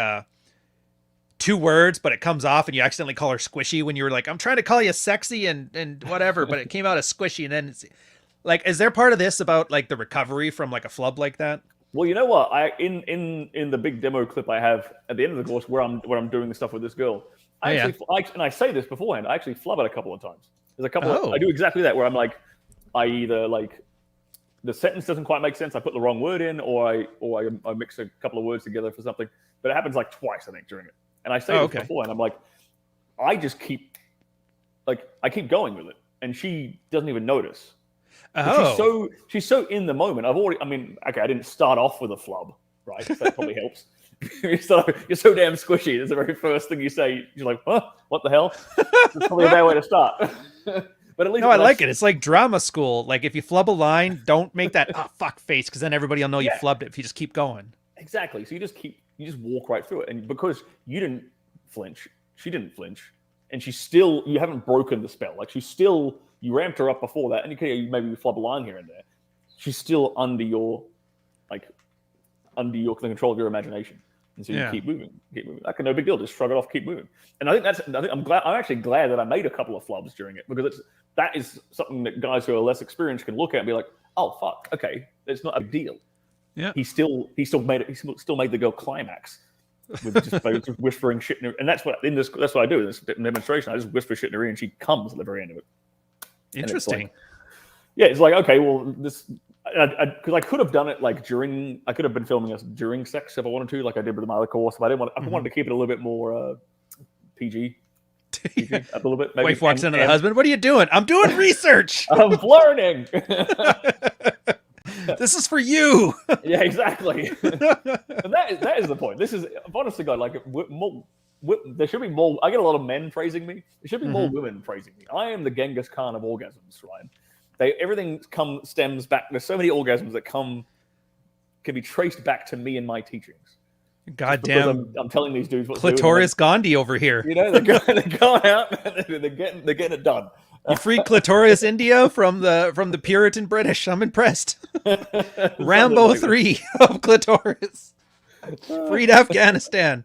2 words, but it comes off and you accidentally call her squishy when you were like, I'm trying to call you sexy and whatever, but it came out as squishy. And then it's like, is there part of this about like the recovery from like a flub like that? Well, you know what? In the big demo clip I have at the end of the course where I'm doing the stuff with this girl, and I say this beforehand, I actually flub it a couple of times. There's a couple I do exactly that, where I'm like, I either like the sentence doesn't quite make sense, I put the wrong word in, or I mix a couple of words together for something. But it happens like twice, I think, during it. And I say this before, and I'm like, I just keep going with it, and she doesn't even notice. Oh. She's so in the moment. I didn't start off with a flub, right? So that probably helps. You're so damn squishy. That's the very first thing you say. You're like, huh? What the hell? That's probably a bad way to start. But at least I like it. It's like drama school. Like, if you flub a line, don't make that fuck face, because then everybody will know you flubbed it if you just keep going. Exactly. So you just walk right through it. And because you didn't flinch, she didn't flinch, and you haven't broken the spell. Like, you ramped her up before that, and maybe flub a line here and there. She's still under the control of your imagination. And so you keep moving. Like, no big deal. Just shrug it off, keep moving. And I'm actually glad that I made a couple of flubs during it, because that is something that guys who are less experienced can look at and be like, oh fuck, okay, it's not a big deal. Yeah. He still made the girl climax with just whispering shit in her, and that's what I do in this demonstration. I just whisper shit in her ear and she comes at the very end of it. Interesting. It's like, okay, well, this, because I could have done it like during. I could have been filming us during sex if I wanted to, like I did with my other course. But I didn't want. I wanted to keep it a little bit more PG. A little bit. Maybe. Wife walks into the husband. What are you doing? I'm doing research. I'm learning. This is for you. Yeah, exactly. And that is the point. This is, honestly, God, like, there should be more. I get a lot of men praising me. There should be more women praising me. I am the Genghis Khan of orgasms, Ryan. Everything stems back. There's so many orgasms that can be traced back to me and my teachings. Goddamn! I'm telling these dudes what Clitoris Gandhi over here. You know, they're going out and they're getting it done. You freed Clitoris India from the Puritan British. I'm impressed. Rambo 3 of Clitoris. Freed Afghanistan.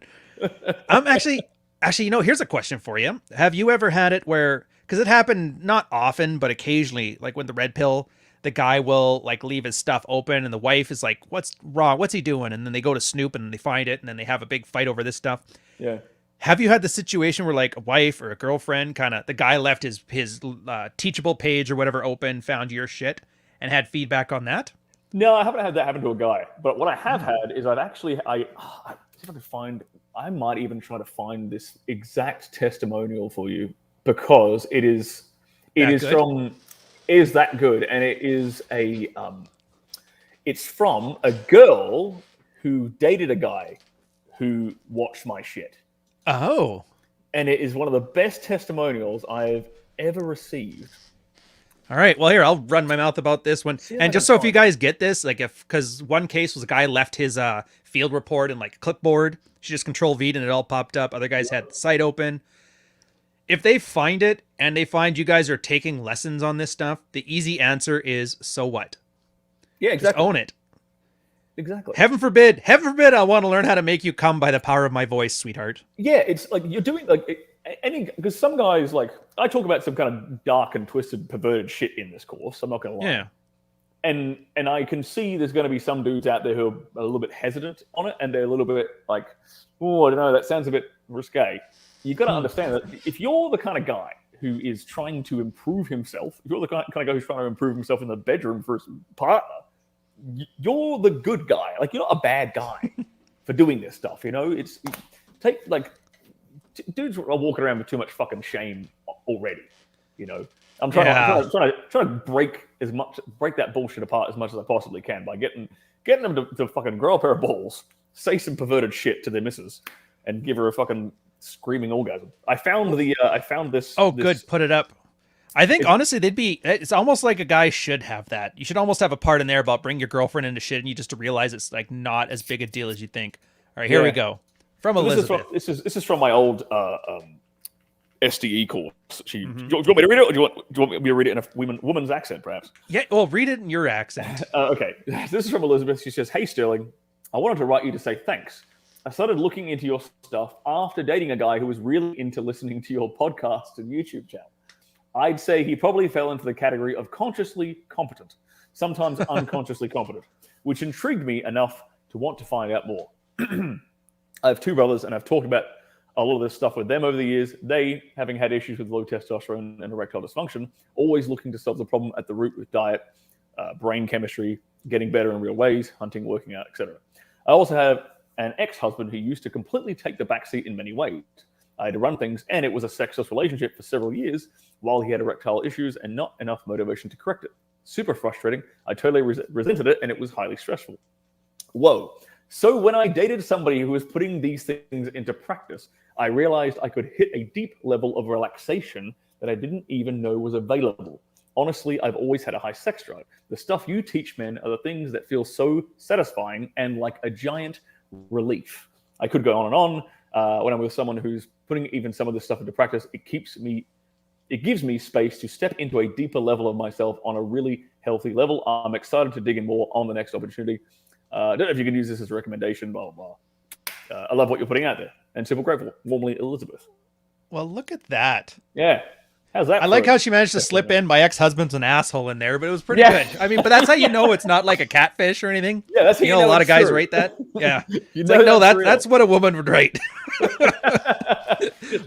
I'm actually, here's a question for you. Have you ever had it where, because it happened not often, but occasionally, like when the red pill, the guy will like leave his stuff open and the wife is like, what's wrong? What's he doing? And then they go to snoop and they find it and then they have a big fight over this stuff. Yeah. Have you had the situation where like a wife or a girlfriend the guy left his teachable page or whatever open, found your shit and had feedback on that? No, I haven't had that happen to a guy. But what I have had is I see if I can find, I might even try to find this exact testimonial for you, because it is that good. And it is it's from a girl who dated a guy who watched my shit. Oh. And it is one of the best testimonials I've ever received. All right. Well, here, I'll run my mouth about this one. And just so if you guys get this, like because one case was a guy left his field report in like a clipboard. She just Control-V'd and it all popped up. Other guys had the site open. If they find it and they find you guys are taking lessons on this stuff, the easy answer is, so what? Yeah, exactly. Just own it. Exactly. Heaven forbid, I want to learn how to make you come by the power of my voice, sweetheart. Yeah, it's like you're doing because some guys, like, I talk about some kind of dark and twisted, perverted shit in this course. I'm not going to lie. Yeah. And I can see there's going to be some dudes out there who are a little bit hesitant on it, and they're a little bit like, oh, I don't know, that sounds a bit risque. You've got to understand that if you're the kind of guy who is trying to improve himself, if you're the kind of guy who's trying to improve himself in the bedroom for his partner, you're the good guy. Like, you're not a bad guy for doing this stuff. You know, dudes are walking around with too much fucking shame already. You know, I'm trying to break that bullshit apart as much as I possibly can by getting them to fucking grow a pair of balls, say some perverted shit to their missus, and give her a fucking screaming orgasm. I found this. Oh, good. Put it up. I think honestly, it's almost like a guy should have that. You should almost have a part in there about bring your girlfriend into shit and you just to realize it's like not as big a deal as you think. All right, here we go. From Elizabeth. This is from my old SDE course. Do you want me to read it, or do you want me to read it in a woman's accent, perhaps? Yeah, well, read it in your accent. Okay. This is from Elizabeth. She says, "Hey, Stirling, I wanted to write you to say thanks. I started looking into your stuff after dating a guy who was really into listening to your podcast and YouTube channel. I'd say he probably fell into the category of consciously competent, sometimes unconsciously competent, which intrigued me enough to want to find out more. I have two brothers, and I've talked about a lot of this stuff with them over the years. They, having had issues with low testosterone and erectile dysfunction, always looking to solve the problem at the root with diet, brain chemistry, getting better in real ways, hunting, working out, etc. I also have an ex-husband who used to completely take the backseat in many ways. I had to run things, and it was a sexless relationship for several years while he had erectile issues and not enough motivation to correct it. Super frustrating. I totally resented it, and it was highly stressful. Whoa. So when I dated somebody who was putting these things into practice, I realized I could hit a deep level of relaxation that I didn't even know was available. Honestly, I've always had a high sex drive. The stuff you teach men are the things that feel so satisfying and like a giant relief. I could go on and on. When I'm with someone who's putting even some of this stuff into practice, it gives me space to step into a deeper level of myself on a really healthy level. I'm excited to dig in more on the next opportunity. I don't know if you can use this as a recommendation, blah, blah, I love what you're putting out there, and super grateful. Warmly, Elizabeth. Well, look at that. Yeah. How's that? I like how she managed to slip in my ex-husband's an asshole in there, but it was pretty good. I mean, but that's how you know it's not like a catfish or anything. Yeah, that's how you know a lot of guys true. rate that. Yeah. It's like, no, that's what a woman would write.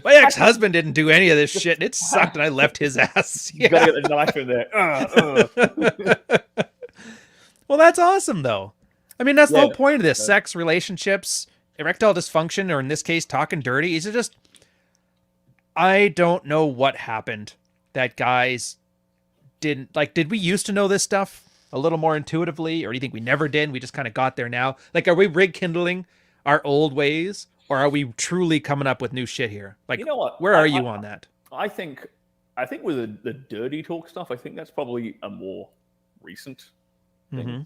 My ex-husband didn't do any of this shit, and it sucked, and I left his ass. You gotta get the knife in there. Well, that's awesome, though. I mean, that's the whole point of this. Sex, relationships, erectile dysfunction, or in this case, talking dirty. Is it just... I don't know what happened that guys didn't... Like, did we used to know this stuff a little more intuitively? Or do you think we never did? We just kind of got there now? Like, are we rekindling our old ways? Or are we truly coming up with new shit here? Like, you know what? Where are you on that? I think with the dirty talk stuff, I think that's probably a more recent thing. Mm-hmm.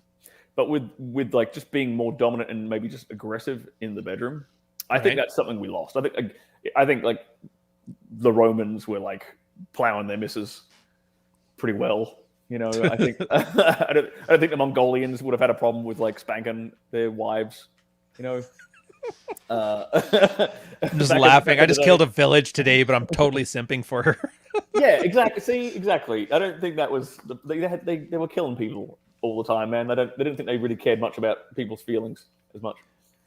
But with like just being more dominant and maybe just aggressive in the bedroom, I think that's something we lost. I think like the Romans were like plowing their misses pretty well. You know, I think I don't think the Mongolians would have had a problem with like spanking their wives. You know. I'm just laughing. I just killed a village today, but I'm totally simping for her. Yeah, exactly. See, exactly. I don't think that was they were killing people all the time, man. They didn't think they really cared much about people's feelings as much.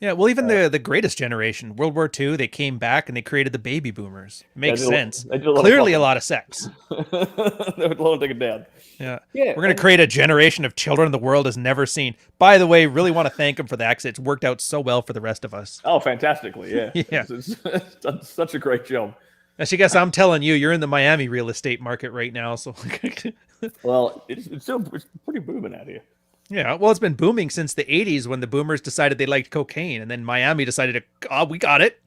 Yeah, well, even the greatest generation, World War II, they came back and they created the baby boomers. It makes sense. Clearly a lot of sex. They would love to take it down. Yeah. We're going to create a generation of children the world has never seen. By the way, really want to thank them for that, because it's worked out so well for the rest of us. Oh, fantastically, yeah. Yeah. It's done such a great job. Actually, guess I'm telling you, you're in the Miami real estate market right now. So, well, it's pretty booming out here. Yeah, well, it's been booming since the 80s when the boomers decided they liked cocaine, and then Miami decided we got it.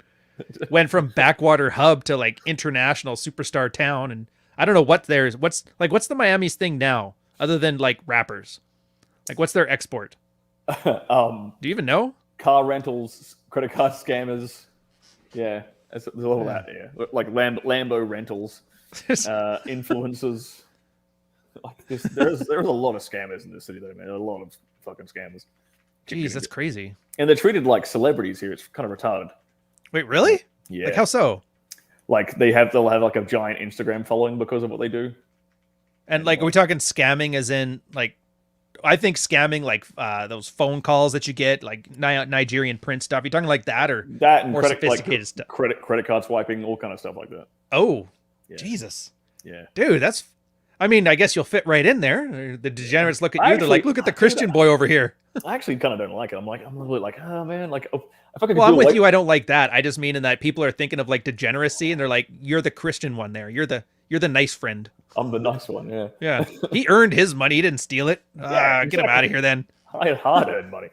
Went from backwater hub to like international superstar town, and I don't know what's the Miami's thing now, other than like rappers? Like, what's their export? Do you even know? Car rentals, credit card scammers. Yeah, there's all that here. Like Lambo rentals, influencers. Like there's a lot of scammers in this city, though, man. A lot of fucking scammers. Jeez, that's crazy. And they're treated like celebrities here. It's kind of retarded. Wait, really? Yeah. Like, how so? Like they'll have like a giant Instagram following because of what they do. And like, are we talking scamming as in like? I think scamming like those phone calls that you get, like Nigerian prince stuff. You talking like that, or that and more sophisticated stuff? Credit card swiping, all kind of stuff like that. Oh, yeah. Jesus. Yeah, dude, that's. I mean, I guess you'll fit right in there. The degenerates look at you. They're like, look at the Christian boy over here. I actually kind of don't like it. I'm a little bit like, oh man, like if I could. Well, I'm with you. I don't like that. I just mean in that people are thinking of like degeneracy, and they're like, you're the Christian one there. You're the nice friend. I'm the nice one. Yeah. Yeah. He earned his money. He didn't steal it. Yeah, exactly. Get him out of here then. I had hard-earned money.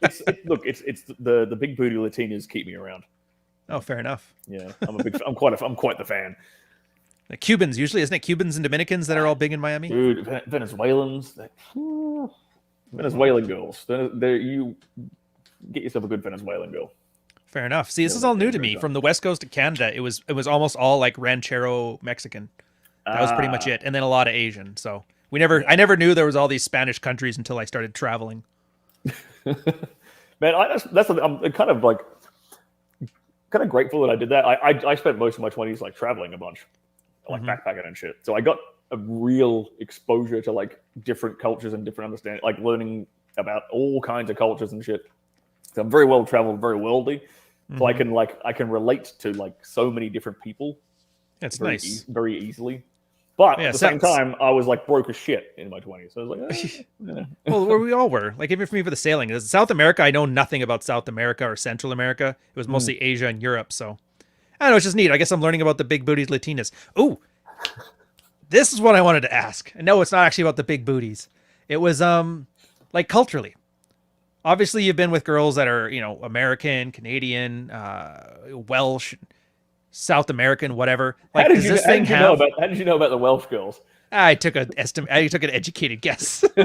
It's the big booty Latinas keep me around. Oh, fair enough. Yeah, I'm quite the fan. The Cubans usually, isn't it? Cubans and Dominicans that are all big in Miami. Dude, Venezuelans, Venezuelan girls. You get yourself a good Venezuelan girl. Fair enough. See, this is all new to me. From the West Coast to Canada, it was almost all like ranchero Mexican. That was pretty much it, and then a lot of Asian. So I never knew there was all these Spanish countries until I started traveling. Man, I'm kind of grateful that I did that. I spent most of my 20s like traveling a bunch, like backpacking and shit. So I got a real exposure to like different cultures and different understanding, like learning about all kinds of cultures and shit. So I'm very well traveled, very worldly. So I can relate to like so many different people. That's very easily. But at the same time, I was like broke as shit in my 20s. So I was like, yeah. Well, where we all were. Like even for me for the sailing, South America, I know nothing about South America or Central America. It was mostly Asia and Europe. So I don't know, it's just neat. I guess I'm learning about the big booties Latinas. Ooh, this is what I wanted to ask. And no, it's not actually about the big booties. It was like culturally. Obviously, you've been with girls that are, American, Canadian, Welsh, South American, whatever. Like, how did you know about the Welsh girls? I took an educated guess. You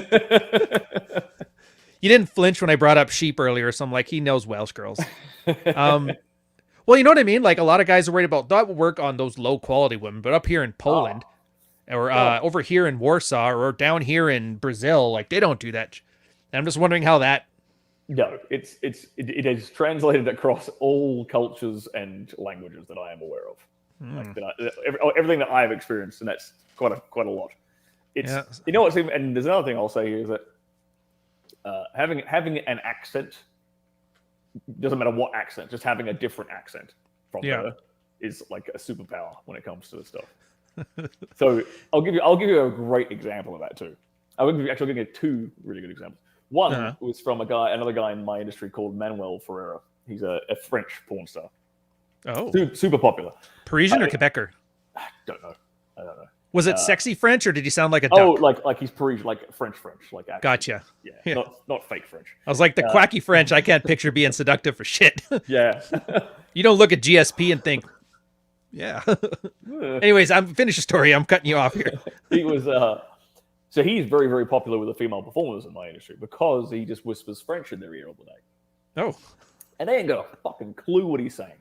didn't flinch when I brought up sheep earlier, so I'm like, he knows Welsh girls. Well, you know what I mean? Like, a lot of guys are worried about that would work on those low quality women, but up here in Poland, or over here in Warsaw, or down here in Brazil, like they don't do that. And I'm just wondering how that No, it is translated across all cultures and languages that I am aware of. Like everything that I've experienced, and that's quite a lot. It's you know what's even, and there's another thing I'll say here is that having an accent doesn't matter what accent, just having a different accent from her is like a superpower when it comes to this stuff. So I'll give you a great example of that too. I'll give you two really good examples. One was from another guy in my industry called Manuel Ferreira. He's a French porn star. Oh, super popular. Parisian or Quebecer? I don't know. Was it sexy French, or did he sound like a duck? Oh, like he's Parisian, like French, like actually. Gotcha. Yeah, not fake French. I was like, the quacky French, I can't picture being seductive for shit. Yeah. You don't look at GSP and think, yeah. Anyways, I'm finish the story. I'm cutting you off here. He was so he's very, very popular with the female performers in my industry because he just whispers French in their ear all the day. Oh. And they ain't got a fucking clue what he's saying.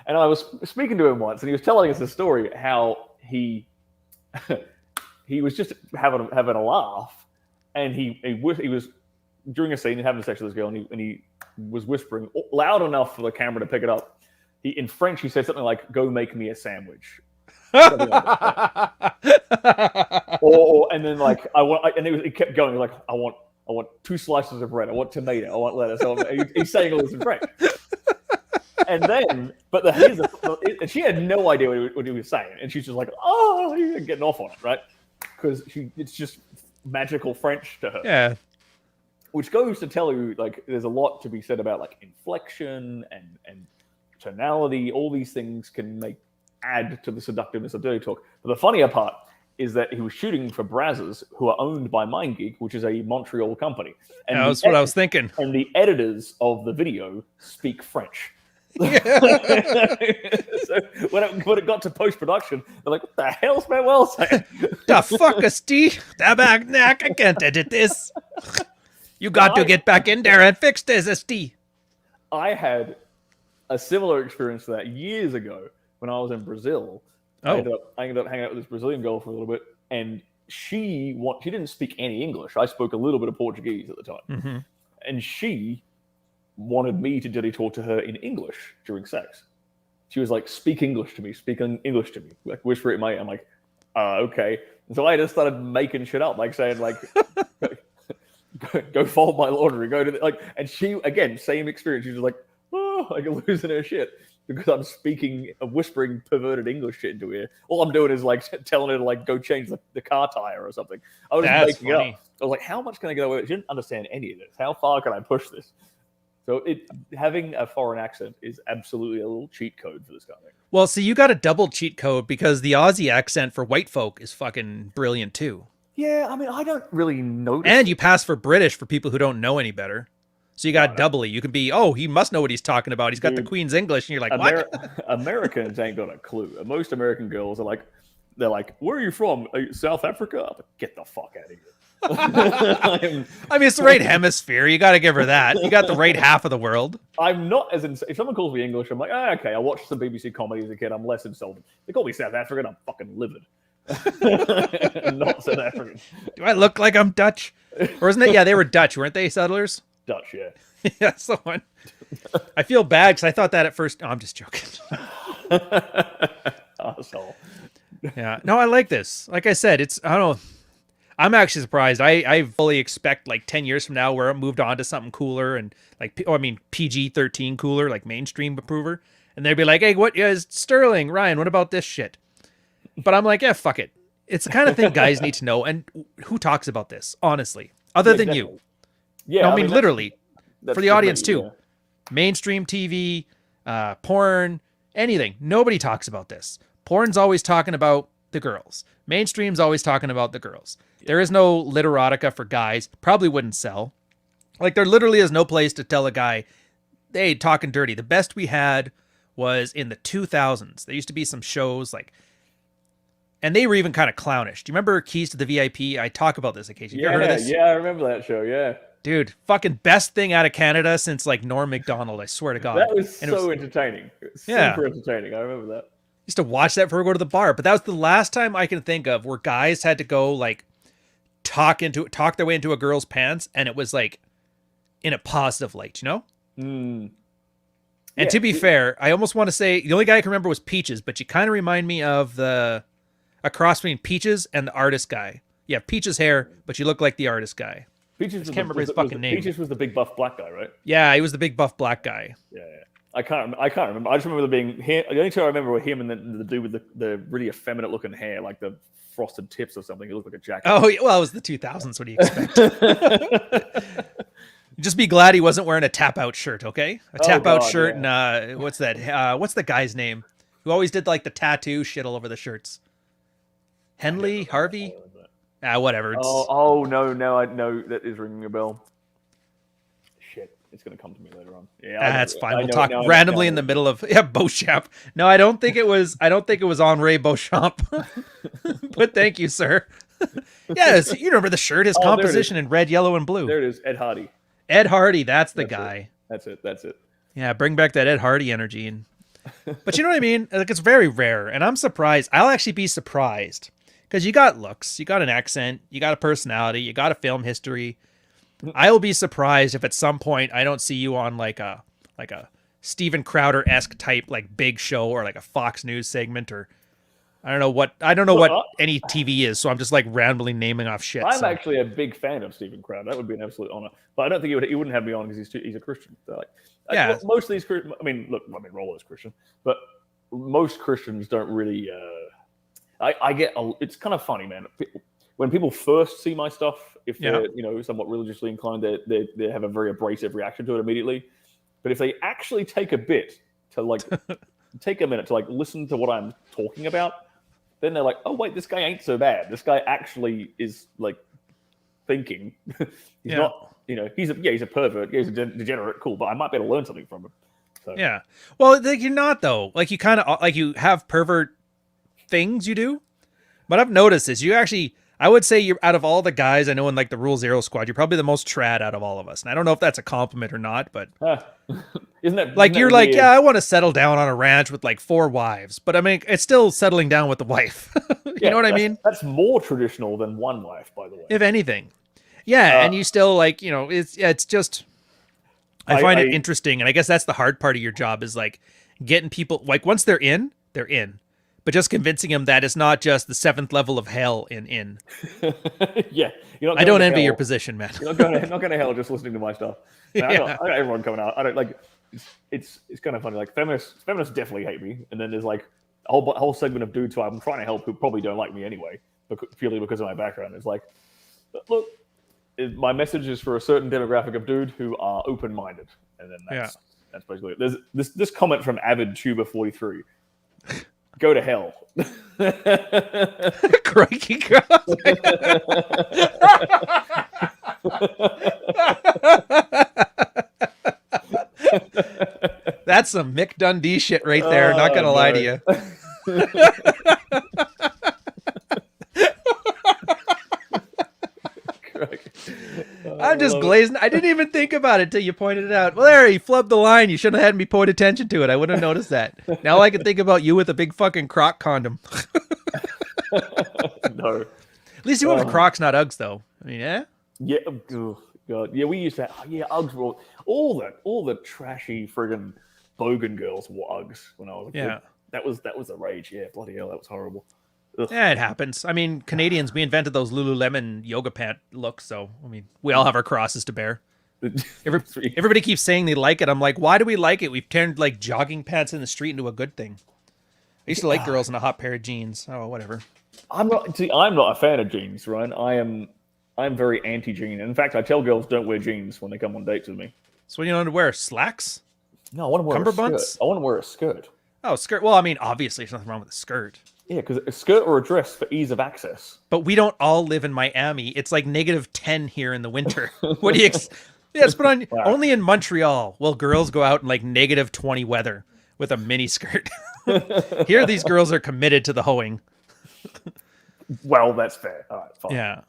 And I was speaking to him once, and he was telling us this story how he was just having a laugh, and he was during a scene and having sex with this girl, and he was whispering loud enough for the camera to pick it up. In French, he said something like, "Go make me a sandwich." And then like he kept going like, I want 2 slices of bread, I want tomato, I want lettuce. He's saying all this in French. And then, and she had no idea what he was saying, and she's just like, "Oh, you're getting off on it, right?" Because it's just magical French to her. Yeah. Which goes to tell you, like, there's a lot to be said about like inflection and tonality. All these things can add to the seductiveness of dirty talk. But the funnier part is that he was shooting for Brazzers, who are owned by MindGeek, which is a Montreal company. And that's what I was thinking. And the editors of the video speak French. So when it got to post-production, they're like, "What the hell's Manuel saying?" The fuck is Tabarnak, I can't edit this. You got to get back in there and fix this, ST. I had a similar experience to that years ago when I was in Brazil. I ended up hanging out with this Brazilian girl for a little bit, and she didn't speak any English. I spoke a little bit of Portuguese at the time, and she wanted me to dirty talk to her in English during sex. She was like, "Speak English to me, like whisper it in my ear." I'm like, "Okay." And so I just started making shit up, like saying like, go fold my laundry, go to and she, again, same experience. She was like, "Oh," like losing her shit because I'm whispering perverted English shit into her ear. All I'm doing is like telling her to like go change the car tire or something. I was just making it up. I was like, how much can I get away with? She didn't understand any of this. How far can I push this? So having a foreign accent is absolutely a little cheat code for this kind of thing. Well, see, you got a double cheat code because the Aussie accent for white folk is fucking brilliant too. Yeah, I mean, I don't really notice. And you pass for British for people who don't know any better. So you got doubly. You can be, he must know what he's talking about. He's got the Queen's English, and you're like, what? Americans ain't got a clue. Most American girls are they're like, "Where are you from? Are you South Africa?" I'm like, "Get the fuck out of here." I mean, it's the right hemisphere. You got to give her that. You got the right half of the world. I'm not if someone calls me English, I'm like, okay, I watched some BBC comedy as a kid. I'm less insulted. They call me South African, I'm fucking livid. Not South African. Do I look like I'm Dutch? Or isn't it? Yeah, they were Dutch, weren't they, settlers? Dutch, yeah. Yeah, that's the one. I feel bad because I thought that at first. No, I'm just joking. Asshole. Yeah. No, I like this. Like I said, I don't know. I'm actually surprised. I fully expect like 10 years from now where it moved on to something cooler and PG-13 cooler, like mainstream approver. And they'd be like, "Hey, what is Sterling, Ryan, what about this shit?" But I'm like, yeah, fuck it. It's the kind of thing guys need to know. And who talks about this, honestly, other than you? Yeah. No, I mean, literally, for the audience too. Yeah. Mainstream TV, porn, anything. Nobody talks about this. Porn's always talking about the girls. Mainstream's always talking about the girls. Yeah. There is no Erotica for guys. Probably wouldn't sell. Like, there literally is no place to tell a guy, "Hey, talking dirty." The best we had was in the 2000s. There used to be some shows and they were even kind of clownish. Do you remember Keys to the VIP? I talk about this occasionally. Yeah, you ever heard of this? Yeah, I remember that show, yeah. Dude, fucking best thing out of Canada since like Norm Macdonald, I swear to God. That was entertaining. Super entertaining. I remember that. Used to watch that before we go to the bar, but that was the last time I can think of where guys had to go like talk their way into a girl's pants, and it was like in a positive light, you know? Mm. And to be fair, I almost want to say the only guy I can remember was Peaches, but you kind of remind me of a cross between Peaches and the artist guy. You have Peaches hair, but you look like the artist guy. Peaches I can't remember his fucking name. Peaches was the big buff black guy, right? Yeah, he was the big buff black guy. Yeah. I can't remember. I just remember there being him. The only two I remember were him and the dude with the really effeminate looking hair, like the frosted tips or something. He looked like a jacket. Oh, well, it was the 2000s. What do you expect? Just be glad he wasn't wearing a tap out shirt, okay? A tap out shirt and what's that? What's the guy's name? Who always did like the tattoo shit all over the shirts? Henley, Harvey? Whatever. No, that is ringing a bell. Shit, it's gonna come to me later on. Yeah, that's fine. We'll talk randomly in the middle of Beauchamp. No, I don't think it was Henri Beauchamp. But thank you, sir. Yes, you remember the shirt, his composition in red, yellow, and blue. There it is, Ed Hardy. Ed Hardy, that's the guy. That's it. Yeah, bring back that Ed Hardy energy. But you know what I mean? Like, it's very rare, and I'm surprised. I'll actually be surprised because you got looks, you got an accent, you got a personality, you got a film history. I will be surprised if at some point I don't see you on like a Steven Crowder-esque type like big show or like a Fox News segment or I don't know what any TV is, so I'm just like randomly naming off shit. I'm actually a big fan of Steven Crowder. That would be an absolute honor. But I don't think he wouldn't have me on because he's a Christian. So most of these Christians. Rollo is Christian, but most Christians don't really. It's kind of funny, man. When people first see my stuff, if they're somewhat religiously inclined, they have a very abrasive reaction to it immediately. But if they actually take a bit to like take a minute to like listen to what I'm talking about. Then they're like, oh, wait, this guy ain't so bad. This guy actually is, like, thinking. He's not, he's a pervert. He's a degenerate. Cool, but I might be able to learn something from him. So. Yeah. Well, like, you're not, though. Like, you kind of, like, you have pervert things you do. But I've noticed this. You actually, I would say you're, out of all the guys I know in, like, the Rule Zero squad, you're probably the most trad out of all of us. And I don't know if that's a compliment or not, but... Isn't that like you're weird? Like, yeah, I want to settle down on a ranch with like 4 wives, but I mean, it's still settling down with the wife. You know what I mean? That's more traditional than one wife, by the way. If anything, yeah, and you still like, it's just. I find it interesting, and I guess that's the hard part of your job is like getting people like once they're in, but just convincing them that it's not just the 7th level of hell in. Yeah, I don't envy your position, man. You're not going to hell just listening to my stuff. Man, I got everyone coming out. I don't like. It's kind of funny. Like feminists definitely hate me, and then there's like a whole segment of dudes who I'm trying to help who probably don't like me anyway, purely because of my background. It's like, look, my message is for a certain demographic of dude who are open-minded, and then that's basically it. There's this comment from Avid Tuber 43. Go to hell. Crikey, God. That's some Mick Dundee shit right there. Not gonna lie to you. I'm just glazing. I didn't even think about it till you pointed it out. Well, there, he flubbed the line. You should have had me point attention to it. I wouldn't have noticed that. Now I can think about you with a big fucking Croc condom. No. At least you went with Crocs, not Uggs, though. I mean, yeah? Yeah. Oh, God. Yeah, we used to. Uggs were all the trashy friggin' bogan girls wore Uggs when I was a kid. Yeah. That was the rage. Yeah, bloody hell, that was horrible. Ugh. Yeah, it happens. I mean, Canadians, we invented those Lululemon yoga pant looks, so, I mean, we all have our crosses to bear. Everybody keeps saying they like it. I'm like, why do we like it? We've turned, like, jogging pants in the street into a good thing. I used to like girls in a hot pair of jeans. Oh, whatever. I'm not a fan of jeans, Ryan. I'm very anti-jean. In fact, I tell girls don't wear jeans when they come on dates with me. So what do you want to wear? Slacks? No, I want to wear a skirt. I want to wear a skirt. Oh, skirt. Well, I mean, obviously, there's nothing wrong with a skirt. Yeah, because a skirt or a dress for ease of access. But we don't all live in Miami. It's like -10 here in the winter. What do you? Yes, but only in Montreal will girls go out in like -20 weather with a mini skirt. Here, these girls are committed to the hoeing. Well, that's fair. All right, fine. Yeah,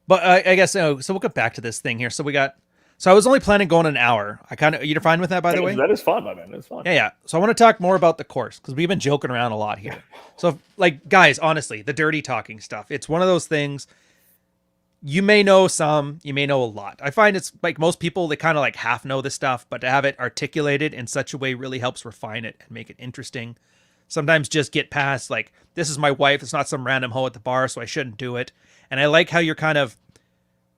but I guess so. We'll get back to this thing here. So I was only planning going an hour. You're fine with that, by the way? That is fine, my man. That's fine. Yeah. So I want to talk more about the course because we've been joking around a lot here. So, like, guys, honestly, the dirty talking stuff. It's one of those things. you may know some, you may know a lot. I find it's like most people, they kind of like half know the stuff, but to have it articulated in such a way really helps refine it and make it interesting. Sometimes just get past like, this is my wife. It's not some random hoe at the bar, so I shouldn't do it. And I like how you're kind of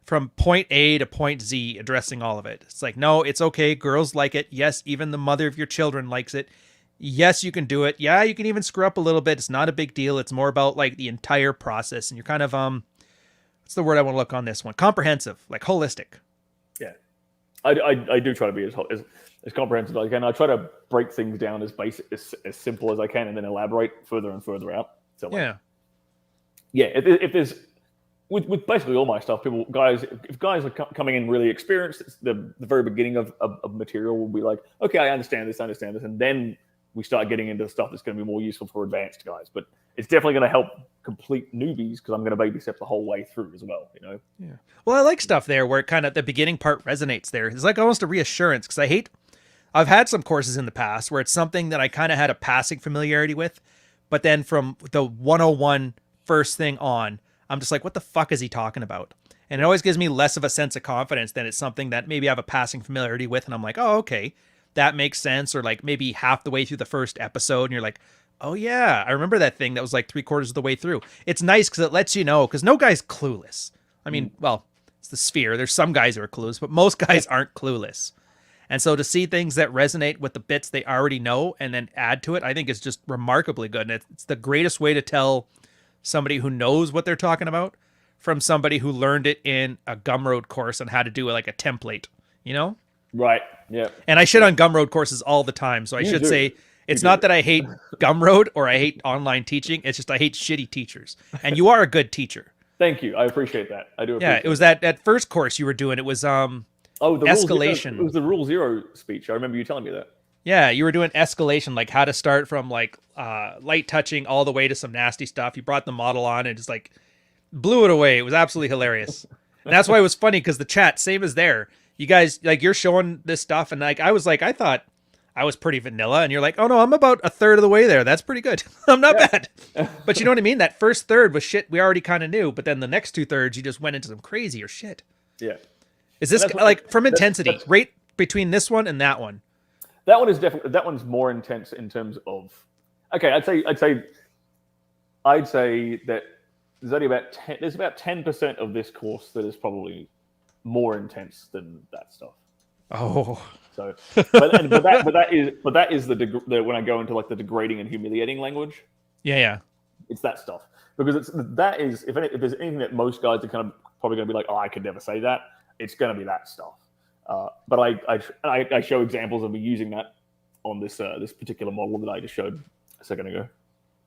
from point A to point Z addressing all of it. It's like, no, it's okay. Girls like it. Yes, even the mother of your children likes it. Yes, you can do it. Yeah, you can even screw up a little bit. It's not a big deal. It's more about like the entire process. And you're kind of, what's the word I want to look on this one? Comprehensive, like holistic. Yeah. I do try to be as comprehensive as I can. I try to break things down as basic, as simple as I can, and then elaborate further and further out. So like, yeah. If there's with basically all my stuff, if guys are coming in really experienced, it's the very beginning of material will be like, okay, I understand this, and then we start getting into stuff that's going to be more useful for advanced guys. But it's definitely going to help complete newbies because I'm going to baby step the whole way through as well. You know. Yeah. Well, I like stuff there where it kind of the beginning part resonates there. It's like almost a reassurance because I've had some courses in the past where it's something that I kind of had a passing familiarity with, but then from the 101 first thing on, I'm just like, what the fuck is he talking about? And it always gives me less of a sense of confidence than it's something that maybe I have a passing familiarity with. And I'm like, oh, okay, that makes sense. Or like maybe half the way through the first episode and you're like, oh yeah, I remember that thing that was like 3/4 of the way through. It's nice because it lets you know, because no guy's clueless. I mean, well, it's the sphere. There's some guys who are clueless, but most guys aren't clueless. And so to see things that resonate with the bits they already know and then add to it, I think is just remarkably good. And it's the greatest way to tell somebody who knows what they're talking about from somebody who learned it in a Gumroad course on how to do like a template, you know? Right. Yeah. And I shit on Gumroad courses all the time. So I should say it's not that I hate Gumroad or I hate online teaching. It's just I hate shitty teachers. And you are a good teacher. Thank you. I appreciate that. I do appreciate it was that first course you were doing. It was the escalation. It was the Rule Zero speech. I remember you telling me that. Yeah, you were doing escalation, like how to start from like light touching all the way to some nasty stuff. You brought the model on and just like blew it away. It was absolutely hilarious. And that's why it was funny because the chat, same as there. You guys, like you're showing this stuff and like I thought I was pretty vanilla and you're like, oh no, I'm about a third of the way there. That's pretty good. I'm not bad. But you know what I mean? That first third was shit we already kind of knew, but then the next 2/3 you just went into some crazier shit. Yeah. Is this like from intensity, rate between this one and that one? That one is definitely, that one's more intense in terms of, okay, I'd say that there's only about 10% of this course that is probably more intense than that stuff. Oh, so, but that is the when I go into like the degrading and humiliating language. Yeah. It's that stuff because if there's anything that most guys are kind of probably going to be like, oh, I could never say that. It's going to be that stuff. But I show examples of me using that on this particular model that I just showed a second ago.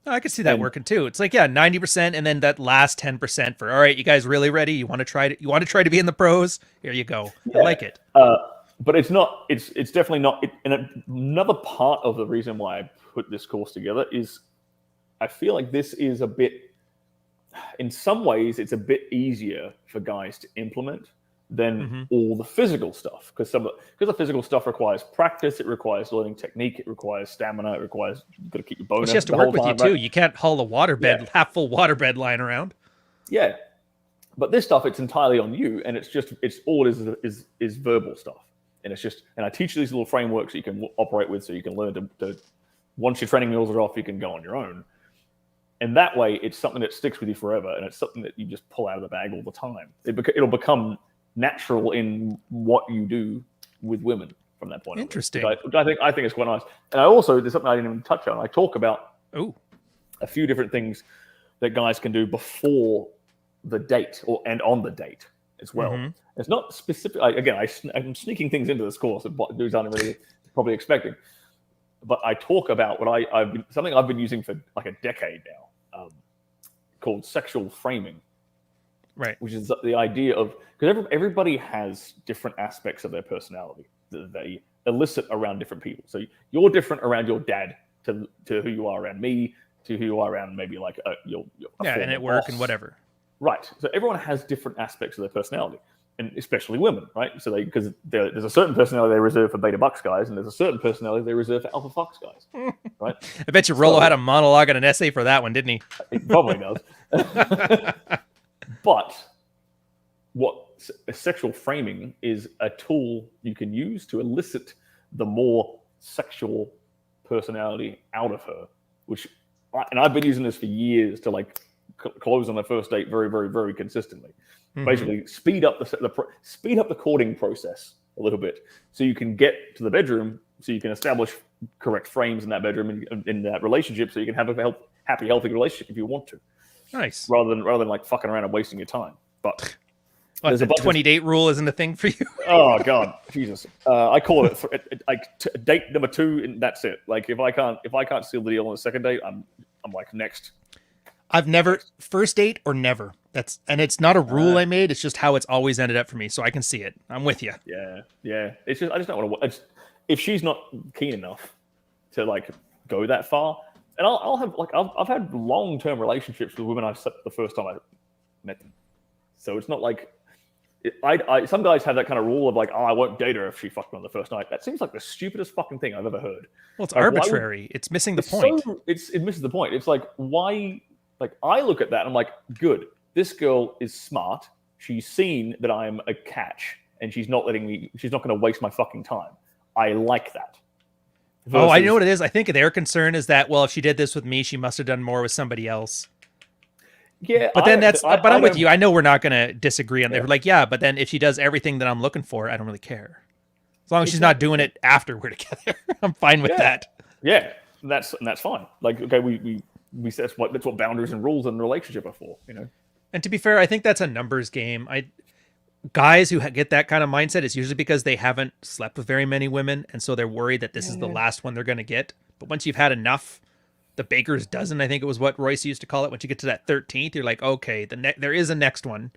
I could see that working too. It's like 90%, and then that last 10% for all right, you guys really ready? You want to try to be in the pros? Here you go. Yeah. I like it. But it's not. It's definitely not. And another part of the reason why I put this course together is I feel like this is a bit. In some ways, it's a bit easier for guys to implement than all the physical stuff, because the physical stuff requires practice, it requires learning technique, it requires stamina, it requires you've got to keep your bonus. She has to work with you too. You can't haul a waterbed, half full waterbed lying around. Yeah, but this stuff, it's entirely on you, and it's all is verbal stuff, and I teach you these little frameworks that you can operate with, so you can learn to once your training wheels are off, you can go on your own, and that way it's something that sticks with you forever, and it's something that you just pull out of the bag all the time. It'll become natural in what you do with women from that point. Interesting. I think it's quite nice. And I also, there's something I didn't even touch on. I talk about a few different things that guys can do before the date and on the date as well. It's not specific. I'm sneaking things into this course that dudes aren't really probably expecting. But I talk about something I've been using for like a decade now, called sexual framing. Right. Which is the idea of, because everybody has different aspects of their personality that they elicit around different people. So you're different around your dad to who you are around me, to who you are around maybe like your and at work and whatever. Right. So everyone has different aspects of their personality, and especially women, right? So because there's a certain personality they reserve for beta bucks guys, and there's a certain personality they reserve for alpha fox guys, right? I bet you Rollo had a monologue and an essay for that one, didn't he? He probably does. But sexual framing is a tool you can use to elicit the more sexual personality out of her, and I've been using this for years to like close on the first date very, very, very consistently. Mm-hmm. Basically, speed up the courting process a little bit, so you can get to the bedroom, so you can establish correct frames in that bedroom in that relationship, so you can have a happy, healthy relationship if you want to. Nice. Rather than like fucking around and wasting your time. But what, the 20-date rule isn't a thing for you? Oh God, Jesus! I call it date number 2, and that's it. Like if I can't seal the deal on the second date, I'm like next. I've never first date or never. And it's not a rule I made. It's just how it's always ended up for me. So I can see it. I'm with you. Yeah. It's just I just don't want to. If she's not keen enough to like go that far, and I'll have like I've had long-term relationships with women I slept the first time I met them. So it's not like some guys have that kind of rule of like, oh, I won't date her if she fucked me on the first night. That seems like the stupidest fucking thing I've ever heard. Well, it's like, arbitrary. It's missing the point. It misses the point. It's like, why? Like I look at that and I'm like, good. This girl is smart. She's seen that I'm a catch, and she's not going to waste my fucking time. I like that. Versus, I know what it is. I think their concern is that, well, if she did this with me, she must have done more with somebody else. Yeah, but then I'm with you. I know we're not going to disagree on that. Like, yeah, but then if she does everything that I'm looking for, I don't really care. As long as she's not doing it after we're together, I'm fine with that. Yeah, that's fine. Like, okay, we that's what boundaries and rules in a relationship are for, you know. And to be fair, I think that's a numbers game. Guys who get that kind of mindset, it's usually because they haven't slept with very many women, and so they're worried that this is the last one they're going to get. But once you've had enough, the baker's dozen, I think it was what Royce used to call it. Once you get to that 13th, you're like, okay, there is a next one.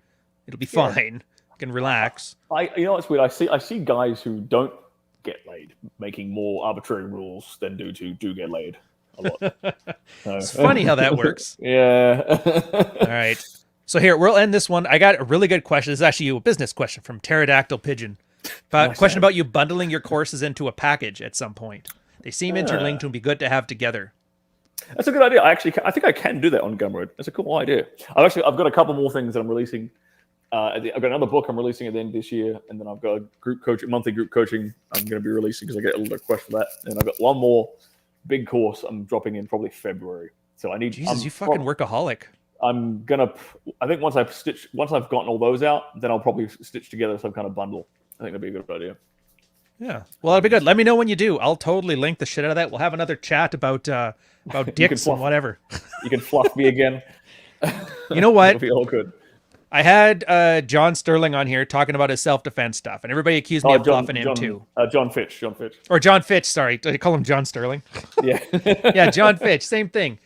It'll be fine. You can relax. You know what's weird? I see guys who don't get laid making more arbitrary rules than do get laid a lot. It's funny how that works. Yeah. All right. So here, we'll end this one. I got a really good question. This is actually a business question from Pterodactyl Pigeon. Question about you bundling your courses into a package at some point. They seem interlinked and would be good to have together. That's a good idea. I think I can do that on Gumroad. That's a cool idea. I've got a couple more things that I'm releasing. I've got another book I'm releasing at the end of this year, and then I've got a monthly group coaching I'm going to be releasing because I get a little request for that. And I've got one more big course I'm dropping in probably February. So I need. Jesus, you fucking workaholic. I think once I've gotten all those out, then I'll probably stitch together some kind of bundle. I think that'd be a good idea. Yeah. Well, that'd be good. Let me know when you do. I'll totally link the shit out of that. We'll have another chat about dicks and whatever. You can fluff me again. You know what? It'll be all good. I had John Stirling on here talking about his self-defense stuff, and everybody accused me of fluffing him too. John Fitch. Or John Fitch, sorry. Did I call him John Stirling? Yeah. Yeah, John Fitch, same thing.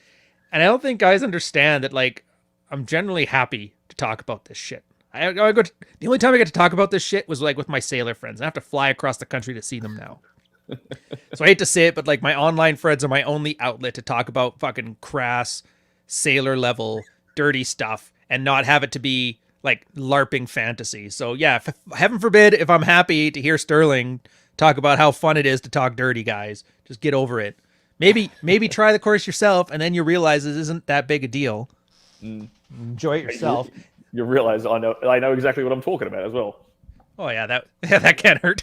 And I don't think guys understand that, like, I'm generally happy to talk about this shit. The only time I get to talk about this shit was like with my sailor friends. I have to fly across the country to see them now. So I hate to say it, but like my online friends are my only outlet to talk about fucking crass, sailor level, dirty stuff and not have it to be like LARPing fantasy. So yeah, heaven forbid if I'm happy to hear Stirling talk about how fun it is to talk dirty, guys. Just get over it. Maybe try the course yourself, and then you realize it isn't that big a deal. Enjoy it yourself. You realize I know exactly what I'm talking about as well. Oh yeah, that can't hurt.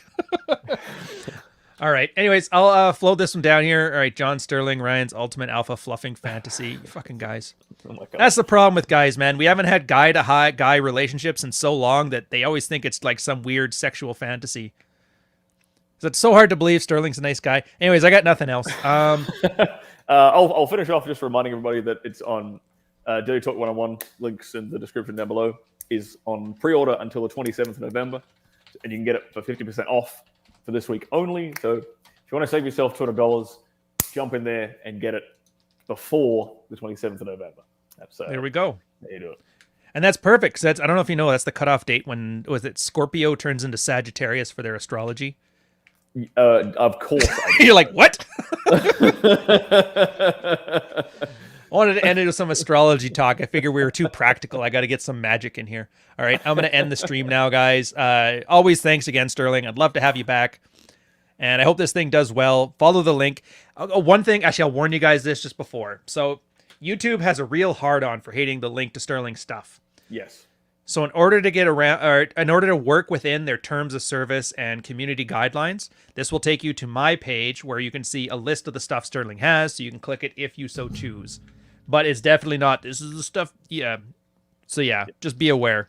All right. Anyways, I'll float this one down here. All right, John Stirling, Ryan's Ultimate Alpha Fluffing Fantasy. You fucking guys. Oh my God. That's the problem with guys, man. We haven't had guy relationships in so long that they always think it's like some weird sexual fantasy. So it's so hard to believe Stirling's a nice guy. Anyways, I got nothing else. I'll finish off just reminding everybody that it's on Dirty Talk 101. Links in the description down below. Is on pre-order until the 27th of November. And you can get it for 50% off for this week only. So if you want to save yourself $200, jump in there and get it before the 27th of November. There we go. There you do it. And that's perfect. Because I don't know if you know, that's the cutoff date when Scorpio turns into Sagittarius for their astrology. Of course. You're like, what? I wanted to end it with some astrology talk. I figured we were too practical. I got to get some magic in here. All right, I'm going to end the stream now, guys. Always thanks again, Stirling. I'd love to have you back. And I hope this thing does well. Follow the link. One thing, actually, I'll warn you guys this just before. So YouTube has a real hard-on for hating the link to Stirling's stuff. Yes. So in order to get around, or in order to work within their terms of service and community guidelines, this will take you to my page where you can see a list of the stuff Stirling has, so you can click it if you so choose. But it's definitely not, this is the stuff, yeah. So yeah, just be aware.